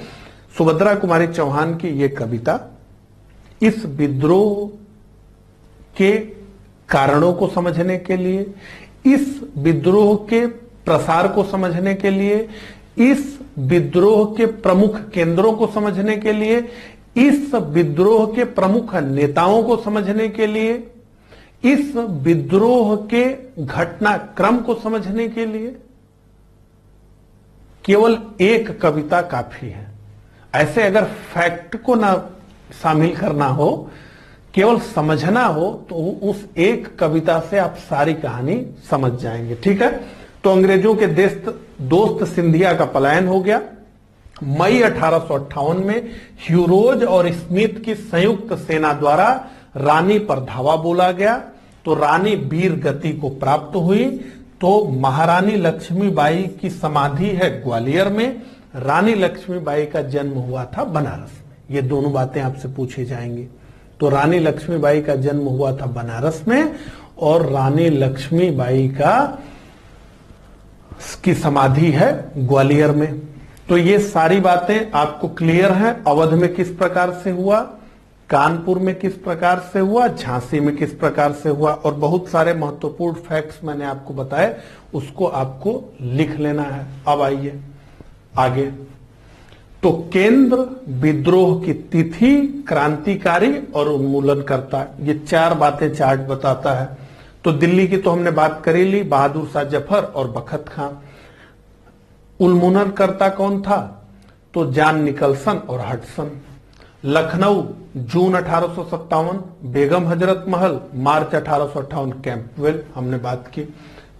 सुभद्रा कुमारी चौहान की ये कविता इस विद्रोह के कारणों को समझने के लिए, इस विद्रोह के प्रसार को समझने के लिए, इस विद्रोह के प्रमुख केंद्रों को समझने के लिए, इस विद्रोह के प्रमुख नेताओं को समझने के लिए, इस विद्रोह के घटनाक्रम को समझने के लिए केवल एक कविता काफी है। ऐसे अगर फैक्ट को ना शामिल करना हो, केवल समझना हो, तो उस एक कविता से आप सारी कहानी समझ जाएंगे, ठीक है। तो अंग्रेजों के दोस्त सिंधिया का पलायन हो गया। मई 1858 में ह्यूरोज और स्मिथ की संयुक्त सेना द्वारा रानी पर धावा बोला गया, तो रानी वीर गति को प्राप्त हुई। तो महारानी लक्ष्मीबाई की समाधि है ग्वालियर में, रानी लक्ष्मीबाई का जन्म हुआ था बनारस में। ये दोनों बातें आपसे पूछी जाएंगी। तो रानी लक्ष्मीबाई का जन्म हुआ था बनारस में और रानी लक्ष्मीबाई की समाधि है ग्वालियर में। तो ये सारी बातें आपको क्लियर हैं। अवध में किस प्रकार से हुआ, कानपुर में किस प्रकार से हुआ, झांसी में किस प्रकार से हुआ, और बहुत सारे महत्वपूर्ण फैक्ट्स मैंने आपको बताए, उसको आपको लिख लेना है। अब आइए आगे। तो केंद्र, विद्रोह की तिथि, क्रांतिकारी और उन्मूलनकर्ता, ये 4 बातें चार्ट बताता है। तो दिल्ली की तो हमने बात करी ली, बहादुर शाह जफर और बखत खां। उन्मूलनकर्ता कौन था? तो जॉन निकलसन और हडसन। लखनऊ जून 1857, बेगम हजरत महल मार्च 1858, कैंपवेल हमने बात की।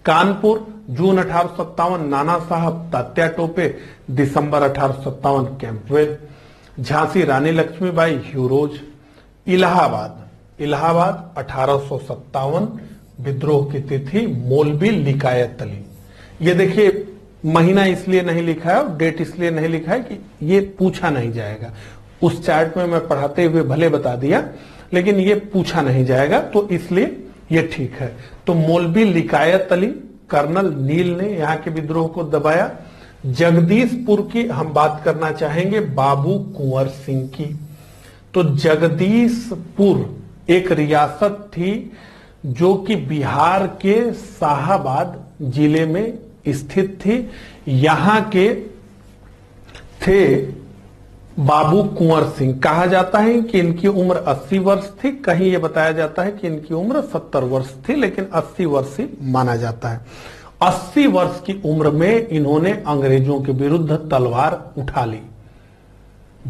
कानपुर जून 1857, नाना साहब तात्या टोपे, दिसंबर 1857, कैंपवेल। झांसी रानी लक्ष्मीबाई, ह्यूरोज। इलाहाबाद 1857, विद्रोह की तिथि मौलवी लिकायत अली। ये देखिए महीना इसलिए नहीं लिखा है और डेट इसलिए नहीं लिखा है कि ये पूछा नहीं जाएगा। उस चार्ट में मैं पढ़ाते हुए भले बता दिया, लेकिन ये पूछा नहीं जाएगा, तो इसलिए ये ठीक है। तो मौलवी लिकायत अली, कर्नल नील ने यहाँ के विद्रोह को दबाया। जगदीशपुर की हम बात करना चाहेंगे, बाबू कुंवर सिंह की। तो जगदीशपुर एक रियासत थी जो कि बिहार के शाहाबाद जिले में स्थित थी। यहां के थे बाबू कुंवर सिंह। कहा जाता है कि इनकी उम्र 80 वर्ष थी, कहीं यह बताया जाता है कि इनकी उम्र 70 वर्ष थी, लेकिन 80 वर्ष ही माना जाता है। 80 वर्ष की उम्र में इन्होंने अंग्रेजों के विरुद्ध तलवार उठा ली।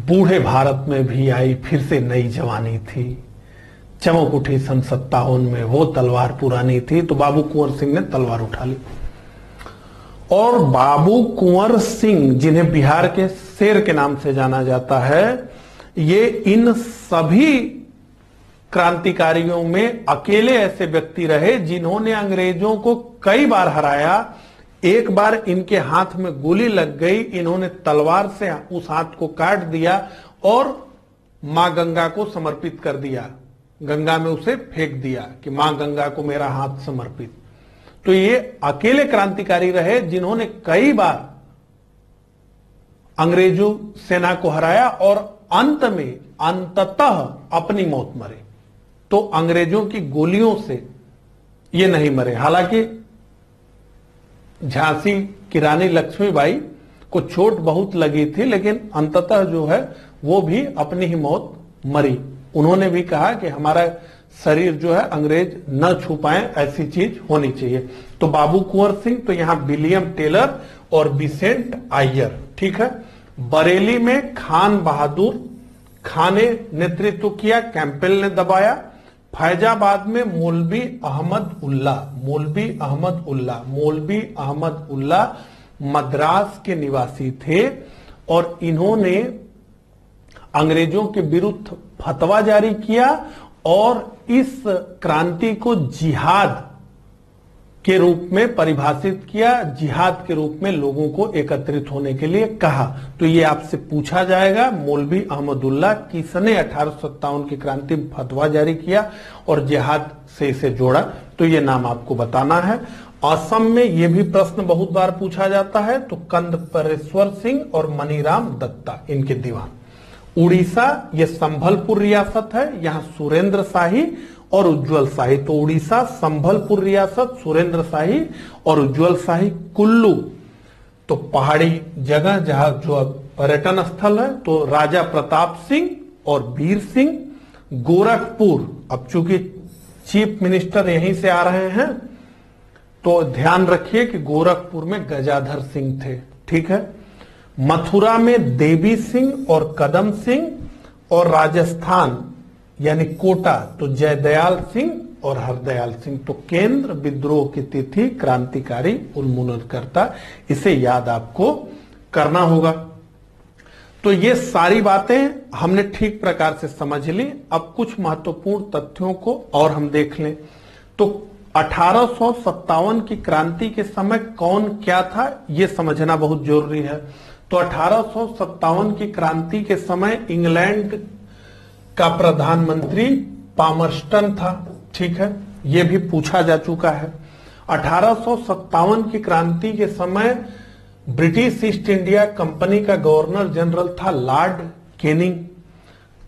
बूढ़े भारत में भी आई फिर से नई जवानी थी, चमक उठी सन 57 में, वो तलवार पुरानी थी, तो बाबू कुंवर सिंह ने तलवार उठा ली। और बाबू कुंवर सिंह, जिन्हें बिहार के शेर के नाम से जाना जाता है, ये इन सभी क्रांतिकारियों में अकेले ऐसे व्यक्ति रहे जिन्होंने अंग्रेजों को कई बार हराया। एक बार इनके हाथ में गोली लग गई, इन्होंने तलवार से उस हाथ को काट दिया और मां गंगा को समर्पित कर दिया, गंगा में उसे फेंक दिया कि मां गंगा को मेरा हाथ समर्पित। तो ये अकेले क्रांतिकारी रहे जिन्होंने कई बार अंग्रेजों सेना को हराया और अंत में अंततः अपनी मौत मरे। तो अंग्रेजों की गोलियों से ये नहीं मरे। हालांकि झांसी की रानी लक्ष्मीबाई को चोट बहुत लगी थी, लेकिन अंततः जो है वो भी अपनी ही मौत मरी। उन्होंने भी कहा कि हमारा शरीर जो है अंग्रेज न छू पाए, ऐसी चीज होनी चाहिए। तो बाबू कुंवर सिंह, तो यहां विलियम टेलर और बिसेंट आयर, ठीक है। बरेली में खान खां ने नेतृत्व किया, कैंपबेल ने दबाया। फैजाबाद में मौलवी अहमद उल्ला मद्रास के निवासी थे और इन्होंने अंग्रेजों के विरुद्ध फतवा जारी किया और इस क्रांति को जिहाद के रूप में परिभाषित किया, जिहाद के रूप में लोगों को एकत्रित होने के लिए कहा। तो ये आपसे पूछा जाएगा, मौलवी अहमदुल्लाह किसने 1857 की क्रांति में फतवा जारी किया और जिहाद से इसे जोड़ा, तो ये नाम आपको बताना है। असम में ये भी प्रश्न बहुत बार पूछा जाता है, तो कंदपरेश्वर सिंह और मनीराम दत्ता इनके दीवान। उड़ीसा, ये संभलपुर रियासत है, यहां सुरेंद्र शाही और उज्जवल शाही। तो उड़ीसा संभलपुर रियासत, सुरेंद्र शाही और उज्जवल शाही। कुल्लू, तो पहाड़ी जगह जहां जो पर्यटन स्थल है, तो राजा प्रताप सिंह और वीर सिंह। गोरखपुर, अब चूंकि चीफ मिनिस्टर यहीं से आ रहे हैं तो ध्यान रखिए कि गोरखपुर में गजाधर सिंह थे, ठीक है। मथुरा में देवी सिंह और कदम सिंह, और राजस्थान यानी कोटा तो जयदयाल सिंह और हरदयाल सिंह। तो केंद्र विद्रोह की तिथि क्रांतिकारी उन्मूलनकर्ता, इसे याद आपको करना होगा। तो ये सारी बातें हमने ठीक प्रकार से समझ ली। अब कुछ महत्वपूर्ण तथ्यों को और हम देख लें। तो 1857 की क्रांति के समय कौन क्या था, यह समझना बहुत जरूरी है। तो 1857 की क्रांति के समय इंग्लैंड का प्रधानमंत्री पामरस्टन था, ठीक है, यह भी पूछा जा चुका है। 1857 की क्रांति के समय ब्रिटिश ईस्ट इंडिया कंपनी का गवर्नर जनरल था लॉर्ड कैनिंग।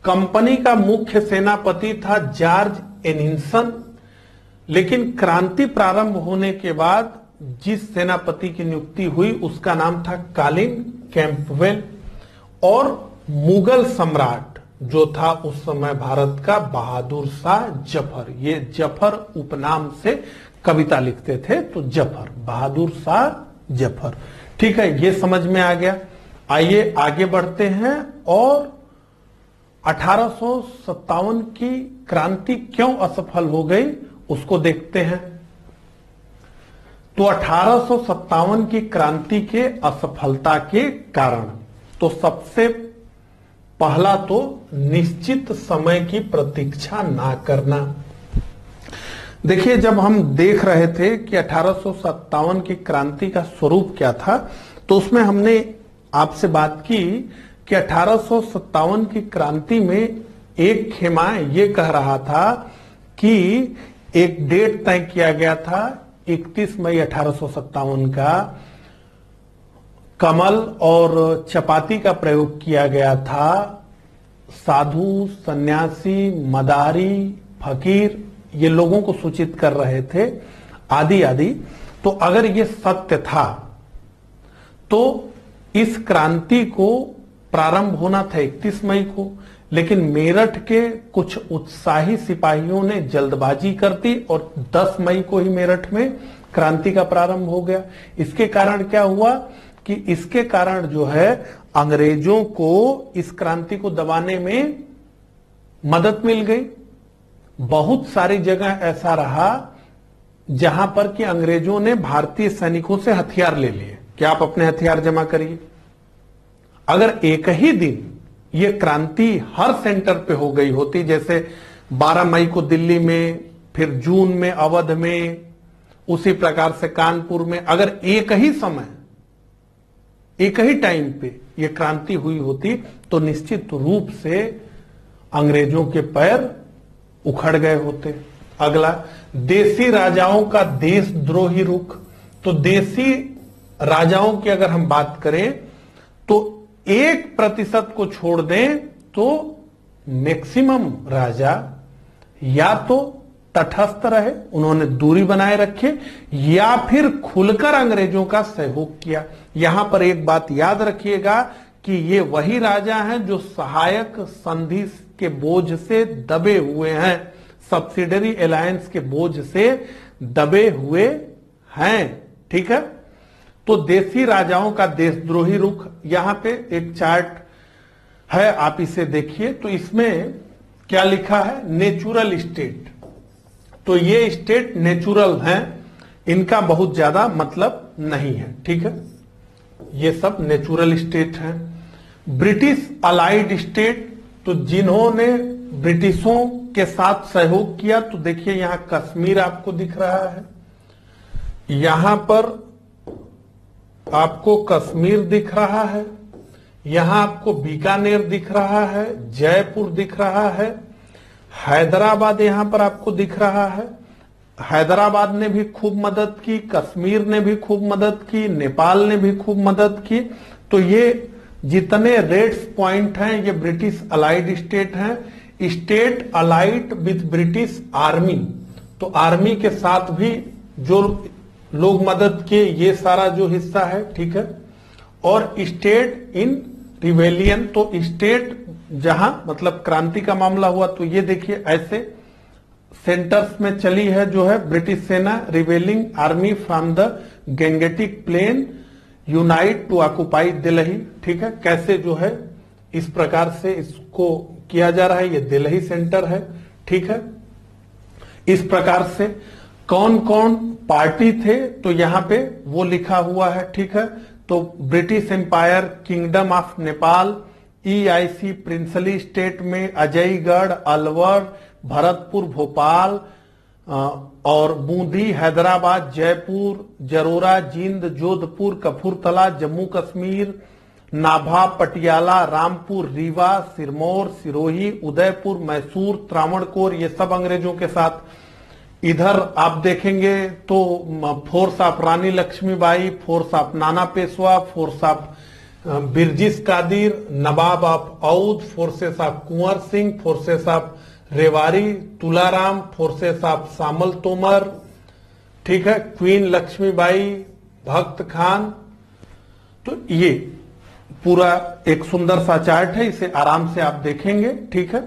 कंपनी का मुख्य सेनापति था जॉर्ज एनिसन। लेकिन क्रांति प्रारंभ होने के बाद जिस सेनापति की नियुक्ति हुई उसका नाम था कॉलिन कैंपबेल। और मुगल सम्राट जो था उस समय भारत का बहादुर शाह जफर, ये जफर उपनाम से कविता लिखते थे, तो जफर, बहादुर शाह जफर, ठीक है, ये समझ में आ गया। आइए आगे बढ़ते हैं और 1857 की क्रांति क्यों असफल हो गई उसको देखते हैं। तो 1857 की क्रांति के असफलता के कारण, तो सबसे पहला तो निश्चित समय की प्रतीक्षा ना करना। देखिए, जब हम देख रहे थे कि 1857 की क्रांति का स्वरूप क्या था, तो उसमें हमने आपसे बात की कि 1857 की क्रांति में एक खेमा ये कह रहा था कि एक डेट तय किया गया था 31 मई 1857 का, कमल और चपाती का प्रयोग किया गया था। साधु, सन्यासी, मदारी, फकीर ये लोगों को सूचित कर रहे थे, आदि आदि। तो अगर ये सत्य था तो इस क्रांति को प्रारंभ होना था 31 मई को, लेकिन मेरठ के कुछ उत्साही सिपाहियों ने जल्दबाजी कर दी और 10 मई को ही मेरठ में क्रांति का प्रारंभ हो गया। इसके कारण क्या हुआ कि इसके कारण जो है अंग्रेजों को इस क्रांति को दबाने में मदद मिल गई। बहुत सारी जगह ऐसा रहा जहां पर कि अंग्रेजों ने भारतीय सैनिकों से हथियार ले लिए कि आप अपने हथियार जमा करिए। अगर एक ही दिन ये क्रांति हर सेंटर पे हो गई होती, जैसे 12 मई को दिल्ली में, फिर जून में अवध में, उसी प्रकार से कानपुर में, अगर एक ही समय, एक ही टाइम पे ये क्रांति हुई होती तो निश्चित रूप से अंग्रेजों के पैर उखड़ गए होते। अगला, देसी राजाओं का देशद्रोही रुख। तो देसी राजाओं की अगर हम बात करें तो 1% को छोड़ दें तो मैक्सिमम राजा या तो तटस्थ रहे, उन्होंने दूरी बनाए रखे, या फिर खुलकर अंग्रेजों का सहयोग किया। यहां पर एक बात याद रखिएगा कि ये वही राजा हैं जो सहायक संधि के बोझ से दबे हुए हैं, सब्सिडरी अलायंस के बोझ से दबे हुए हैं, ठीक है। तो देसी राजाओं का देशद्रोही रुख, यहां पे एक चार्ट है, आप इसे देखिए तो इसमें क्या लिखा है, नेचुरल स्टेट। तो ये स्टेट नेचुरल हैं, इनका बहुत ज्यादा मतलब नहीं है, ठीक है। ये सब नेचुरल स्टेट हैं। ब्रिटिश अलाइड स्टेट, तो जिन्होंने ब्रिटिशों के साथ सहयोग किया, तो देखिए यहां कश्मीर आपको दिख रहा है, यहां पर आपको कश्मीर दिख रहा है, यहां आपको बीकानेर दिख रहा है, जयपुर दिख रहा है, हैदराबाद यहां पर आपको दिख रहा है। हैदराबाद ने भी खूब मदद की, कश्मीर ने भी खूब मदद की, नेपाल ने भी खूब मदद की। तो ये जितने रेड्स पॉइंट हैं ये ब्रिटिश अलाइड स्टेट हैं। State allied with British army, तो आर्मी के साथ भी जो लोग मदद किए, ये सारा जो हिस्सा है, ठीक है। और स्टेट इन रिवेलियन, तो स्टेट जहां मतलब क्रांति का मामला हुआ, तो ये देखिए ऐसे सेंटर्स में चली है जो है ब्रिटिश सेना, rebelling army from the Gangetic plain unite to occupy Delhi, ठीक है। कैसे जो है इस प्रकार से इसको किया जा रहा है, ये दिल्ली सेंटर है, ठीक है। इस प्रकार से कौन कौन पार्टी थे, तो यहां पे वो लिखा हुआ है, ठीक है। तो British empire, kingdom of Nepal, EIC princely state में अजयगढ़, अलवर, भरतपुर, भोपाल और बूंदी, हैदराबाद, जयपुर, जरोरा, जींद, जोधपुर, कपूरथला, जम्मू कश्मीर, नाभा, पटियाला, रामपुर, रीवा, सिरमौर, सिरोही, उदयपुर, मैसूर, त्रावणकोर, ये सब अंग्रेजों के साथ। इधर आप देखेंगे तो force of Rani Lakshmibai, force of Nana Peshwa, force of Birjis Qadir, Nawab of Awadh, forces of Kunwar Singh, forces of Rewari Tularam, forces of Samal Tomar, ठीक है, क्वीन लक्ष्मीबाई, भक्त खान। तो ये पूरा एक सुंदर सा चार्ट है, इसे आराम से आप देखेंगे, ठीक है।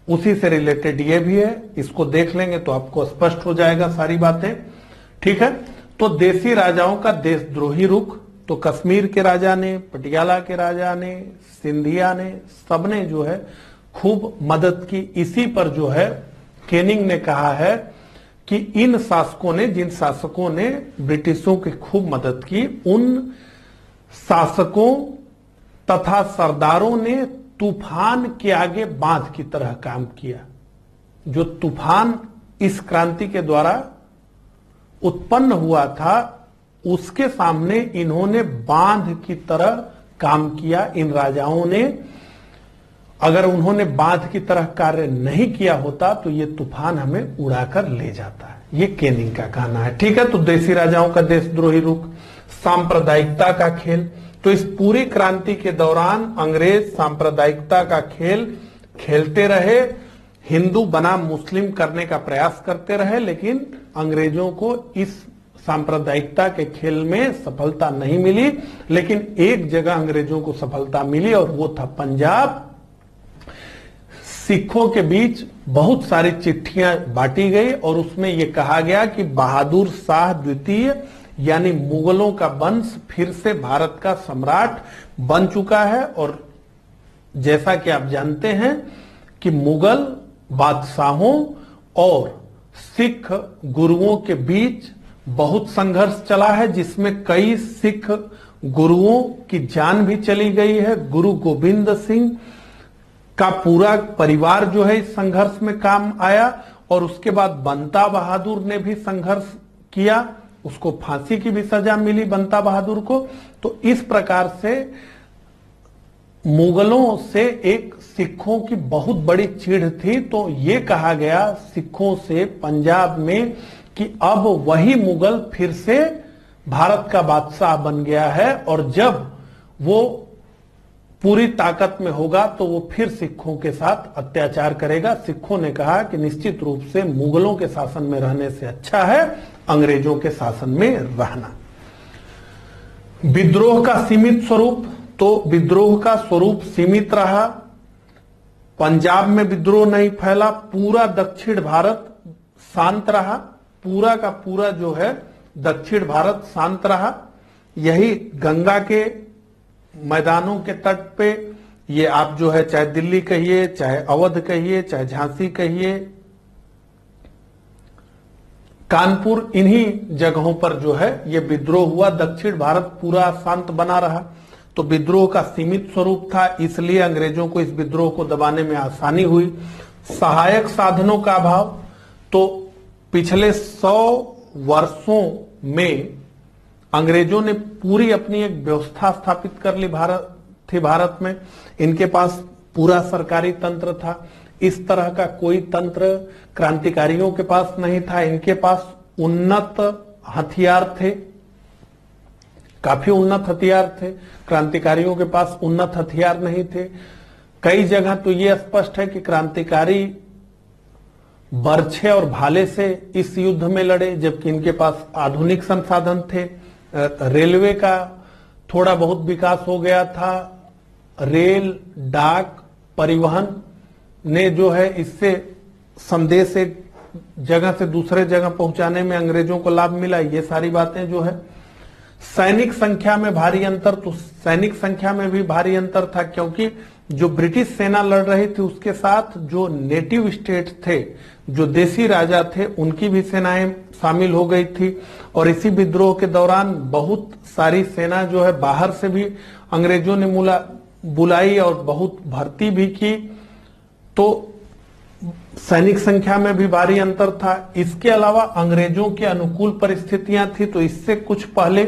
उसी से रिलेटेड ये भी है, इसको देख लेंगे तो आपको स्पष्ट हो जाएगा सारी बातें, ठीक है। तो देसी राजाओं का देशद्रोही रुख, तो कश्मीर के राजा ने, पटियाला के राजा ने, सिंधिया ने, सबने जो है खूब मदद की। इसी पर जो है केनिंग ने कहा है कि इन शासकों ने, जिन शासकों ने ब्रिटिशों की खूब मदद की, उन शासकों तथा सरदारों ने तूफान के आगे बांध की तरह काम किया। जो तूफान इस क्रांति के द्वारा उत्पन्न हुआ था, उसके सामने इन्होंने बांध की तरह काम किया। इन राजाओं ने, अगर उन्होंने बांध की तरह कार्य नहीं किया होता तो ये तूफान हमें उड़ाकर ले जाता है, ये केनिंग का कहना है, ठीक है। तो देसी राजाओं का देशद्रोही रुख, सांप्रदायिकता का खेल, तो इस पूरी क्रांति के दौरान अंग्रेज सांप्रदायिकता का खेल खेलते रहे, हिंदू बनाम मुस्लिम करने का प्रयास करते रहे, लेकिन अंग्रेजों को इस सांप्रदायिकता के खेल में सफलता नहीं मिली। लेकिन एक जगह अंग्रेजों को सफलता मिली और वो था पंजाब। सिखों के बीच बहुत सारी चिट्ठियां बांटी गई और उसमें यह कहा गया कि बहादुर शाह द्वितीय यानी मुगलों का वंश फिर से भारत का सम्राट बन चुका है। और जैसा कि आप जानते हैं कि मुगल बादशाहों और सिख गुरुओं के बीच बहुत संघर्ष चला है, जिसमें कई सिख गुरुओं की जान भी चली गई है। गुरु गोविंद सिंह का पूरा परिवार जो है इस संघर्ष में काम आया और उसके बाद बंता बहादुर ने भी संघर्ष किया, उसको फांसी की भी सजा मिली बंता बहादुर को। तो इस प्रकार से मुगलों से एक सिखों की बहुत बड़ी चिढ़ थी। तो ये कहा गया सिखों से पंजाब में कि अब वही मुगल फिर से भारत का बादशाह बन गया है और जब वो पूरी ताकत में होगा तो वो फिर सिखों के साथ अत्याचार करेगा। सिखों ने कहा कि निश्चित रूप से मुगलों के शासन में रहने से अच्छा है अंग्रेजों के शासन में रहना। विद्रोह का सीमित स्वरूप, तो विद्रोह का स्वरूप सीमित रहा। पंजाब में विद्रोह नहीं फैला, पूरा दक्षिण भारत शांत रहा, पूरा का पूरा जो है दक्षिण भारत शांत रहा। यही गंगा के मैदानों के तट पे ये आप जो है चाहे दिल्ली कहिए, चाहे अवध कहिए, चाहे झांसी कहिए, कानपुर, इन्हीं जगहों पर जो है ये विद्रोह हुआ। दक्षिण भारत पूरा शांत बना रहा। तो विद्रोह का सीमित स्वरूप था, इसलिए अंग्रेजों को इस विद्रोह को दबाने में आसानी हुई। सहायक साधनों का अभाव, तो पिछले 100 वर्षों में अंग्रेजों ने पूरी अपनी एक व्यवस्था स्थापित कर ली भारत में। इनके पास पूरा सरकारी तंत्र था। इस तरह का कोई तंत्र क्रांतिकारियों के पास नहीं था। इनके पास उन्नत हथियार थे, काफी उन्नत हथियार थे। क्रांतिकारियों के पास उन्नत हथियार नहीं थे। कई जगह तो यह स्पष्ट है कि क्रांतिकारी बर्छे और भाले से इस युद्ध में लड़े, जबकि इनके पास आधुनिक संसाधन थे। रेलवे का थोड़ा बहुत विकास हो गया था। रेल, डाक, परिवहन ने जो है इससे संदेश एक जगह से दूसरे जगह पहुंचाने में अंग्रेजों को लाभ मिला। ये सारी बातें जो है। सैनिक संख्या में भारी अंतर, तो सैनिक संख्या में भी भारी अंतर था, क्योंकि जो ब्रिटिश सेना लड़ रही थी उसके साथ जो नेटिव स्टेट थे, जो देसी राजा थे, उनकी भी सेनाएं शामिल हो गई थी। और इसी विद्रोह के दौरान बहुत सारी सेना जो है बाहर से भी अंग्रेजों ने बुलाई और बहुत भर्ती भी की। तो सैनिक संख्या में भी भारी अंतर था। इसके अलावा अंग्रेजों के अनुकूल परिस्थितियां थी। तो इससे कुछ पहले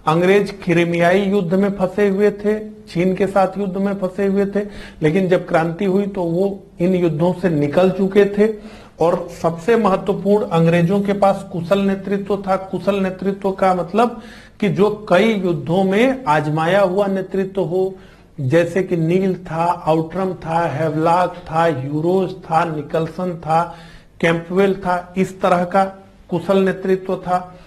अंग्रेज क्रीमियाई युद्ध में फंसे हुए थे, चीन के साथ युद्ध में फंसे हुए थे, लेकिन जब क्रांति हुई तो वो इन युद्धों से निकल चुके थे। और सबसे महत्वपूर्ण, अंग्रेजों के पास कुशल नेतृत्व था। कुशल नेतृत्व का मतलब कि जो कई युद्धों में आजमाया हुआ नेतृत्व हो, जैसे कि नील था, आउटरम था, हैवलॉक था, यूरोज था, निकलसन था, कैंपवेल था, इस तरह का कुशल नेतृत्व था।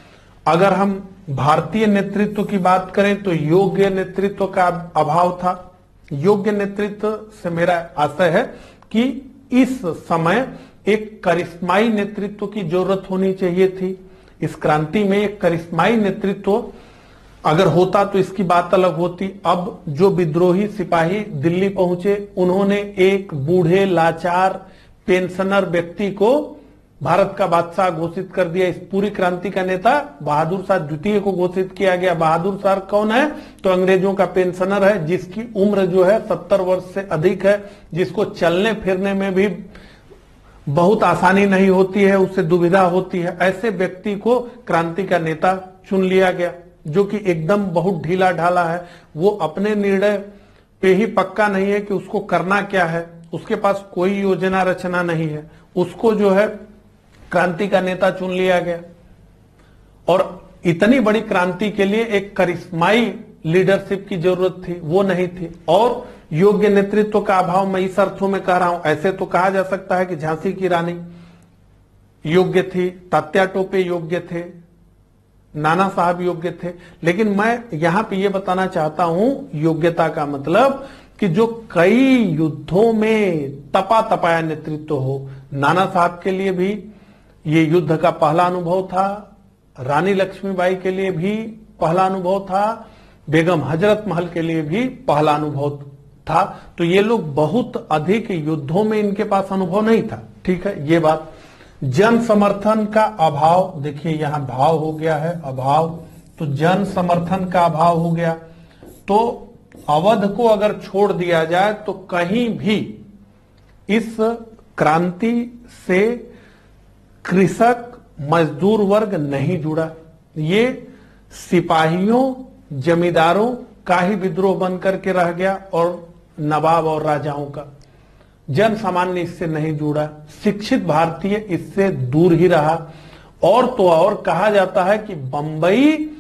अगर हम भारतीय नेतृत्व की बात करें तो योग्य नेतृत्व का अभाव था। योग्य नेतृत्व से मेरा आशय है कि इस समय एक करिश्माई नेतृत्व की जरूरत होनी चाहिए थी। इस क्रांति में एक करिश्माई नेतृत्व अगर होता तो इसकी बात अलग होती। अब जो विद्रोही सिपाही दिल्ली पहुंचे, उन्होंने एक बूढ़े लाचार पेंशनर व्यक्ति को भारत का बादशाह घोषित कर दिया। इस पूरी क्रांति का नेता बहादुर शाह द्वितीय को घोषित किया गया। बहादुर शाह कौन है? तो अंग्रेजों का पेंशनर है, जिसकी उम्र जो है 70 वर्ष से अधिक है, जिसको चलने फिरने में भी बहुत आसानी नहीं होती है, उससे दुविधा होती है। ऐसे व्यक्ति को क्रांति का नेता चुन लिया गया, जो कि एकदम बहुत ढीला ढाला है। वो अपने निर्णय पे ही पक्का नहीं है कि उसको करना क्या है, उसके पास कोई योजना रचना नहीं है। उसको जो है क्रांति का नेता चुन लिया गया। और इतनी बड़ी क्रांति के लिए एक करिश्माई लीडरशिप की जरूरत थी, वो नहीं थी। और योग्य नेतृत्व का अभाव मैं इस अर्थों में कह रहा हूं। ऐसे तो कहा जा सकता है कि झांसी की रानी योग्य थी, तात्या टोपे योग्य थे, नाना साहब योग्य थे, लेकिन मैं यहां पे ये बताना चाहता हूं योग्यता का मतलब कि जो कई युद्धों में तपा तपाया नेतृत्व हो। नाना साहब के लिए भी ये युद्ध का पहला अनुभव था, रानी लक्ष्मीबाई के लिए भी पहला अनुभव था, बेगम हजरत महल के लिए भी पहला अनुभव था। तो ये लोग बहुत अधिक युद्धों में इनके पास अनुभव नहीं था, ठीक है, ये बात। जन समर्थन का अभाव, देखिए यहां भाव हो गया है अभाव, तो जन समर्थन का अभाव हो गया। तो अवध को अगर छोड़ दिया जाए तो कहीं भी इस क्रांति से कृषक मजदूर वर्ग नहीं जुड़ा। ये सिपाहियों जमींदारों का ही विद्रोह बनकर के रह गया और नवाब और राजाओं का। जन सामान्य इससे नहीं जुड़ा, शिक्षित भारतीय इससे दूर ही रहा। और तो और कहा जाता है कि बंबई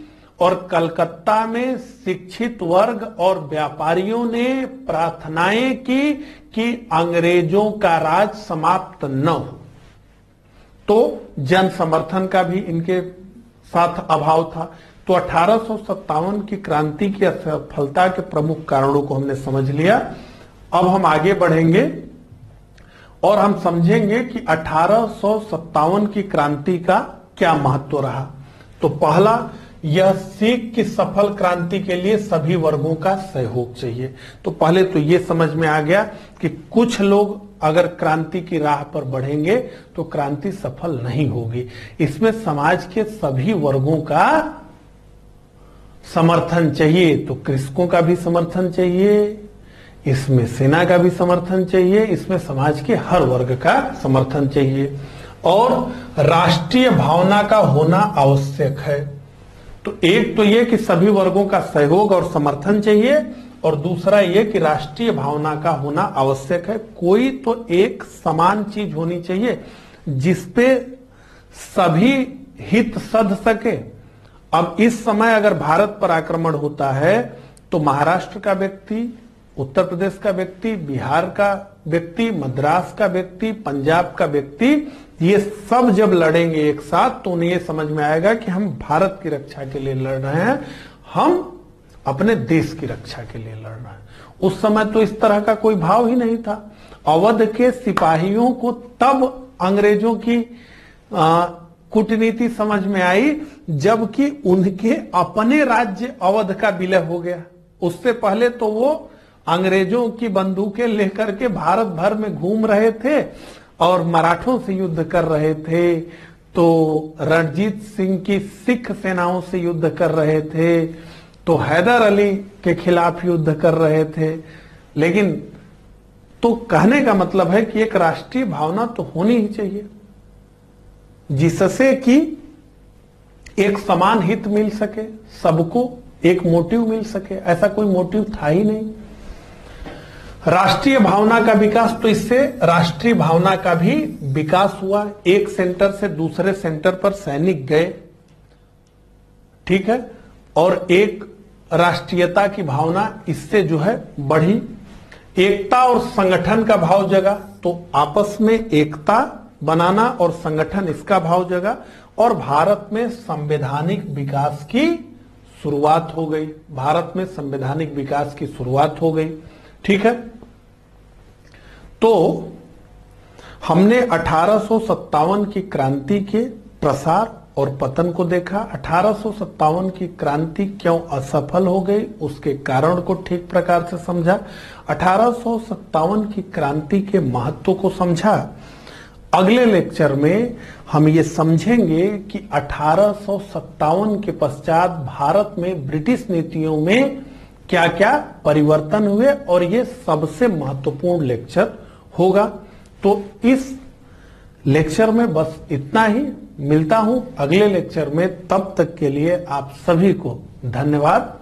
और कलकत्ता में शिक्षित वर्ग और व्यापारियों ने प्रार्थनाएं की कि अंग्रेजों का राज समाप्त न हो। तो जन समर्थन का भी इनके साथ अभाव था। तो 1857 की क्रांति की असफलता के प्रमुख कारणों को हमने समझ लिया। अब हम आगे बढ़ेंगे और हम समझेंगे कि 1857 की क्रांति का क्या महत्व रहा। तो पहला, यह सीख कि सफल क्रांति के लिए सभी वर्गों का सहयोग चाहिए। तो पहले तो ये समझ में आ गया कि कुछ लोग अगर क्रांति की राह पर बढ़ेंगे तो क्रांति सफल नहीं होगी। इसमें समाज के सभी वर्गों का समर्थन चाहिए। तो कृषकों का भी समर्थन चाहिए, इसमें सेना का भी समर्थन चाहिए, इसमें समाज के हर वर्ग का समर्थन चाहिए और राष्ट्रीय भावना का होना आवश्यक है। तो एक तो ये कि सभी वर्गों का सहयोग और समर्थन चाहिए और दूसरा ये कि राष्ट्रीय भावना का होना आवश्यक है। कोई तो एक समान चीज होनी चाहिए जिसपे सभी हित सध सके। अब इस समय अगर भारत पर आक्रमण होता है तो महाराष्ट्र का व्यक्ति, उत्तर प्रदेश का व्यक्ति, बिहार का व्यक्ति, मद्रास का व्यक्ति, पंजाब का व्यक्ति, ये सब जब लड़ेंगे एक साथ तो उन्हें ये समझ में आएगा कि हम भारत की रक्षा के लिए लड़ रहे हैं, हम अपने देश की रक्षा के लिए लड़ रहे हैं। उस समय तो इस तरह का कोई भाव ही नहीं था। अवध के सिपाहियों को तब अंग्रेजों की कूटनीति समझ में आई जबकि उनके अपने राज्य अवध का विलय हो गया। उससे पहले तो वो अंग्रेजों की बंदूकें लेकर के भारत भर में घूम रहे थे और मराठों से युद्ध कर रहे थे, तो रणजीत सिंह की सिख सेनाओं से युद्ध कर रहे थे, तो हैदर अली के खिलाफ युद्ध कर रहे थे। लेकिन तो कहने का मतलब है कि एक राष्ट्रीय भावना तो होनी ही चाहिए जिससे कि एक समान हित मिल सके, सबको एक मोटिव मिल सके। ऐसा कोई मोटिव था ही नहीं। राष्ट्रीय भावना का विकास, तो इससे राष्ट्रीय भावना का भी विकास हुआ। एक सेंटर से दूसरे सेंटर पर सैनिक गए, ठीक है, और एक राष्ट्रीयता की भावना इससे जो है बढ़ी। एकता और संगठन का भाव जगा, तो आपस में एकता बनाना और संगठन, इसका भाव जगा और भारत में संवैधानिक विकास की शुरुआत हो गई। भारत में संवैधानिक विकास की शुरुआत हो गई, ठीक है। तो हमने 1857 की क्रांति के प्रसार और पतन को देखा। 1857 की क्रांति क्यों असफल हो गई, उसके कारण को ठीक प्रकार से समझा। 1857 की क्रांति के महत्व को समझा। अगले लेक्चर में हम ये समझेंगे कि 1857 के पश्चात भारत में ब्रिटिश नीतियों में क्या क्या परिवर्तन हुए और ये सबसे महत्वपूर्ण लेक्चर होगा। तो इस लेक्चर में बस इतना ही। मिलता हूं अगले लेक्चर में, तब तक के लिए आप सभी को धन्यवाद।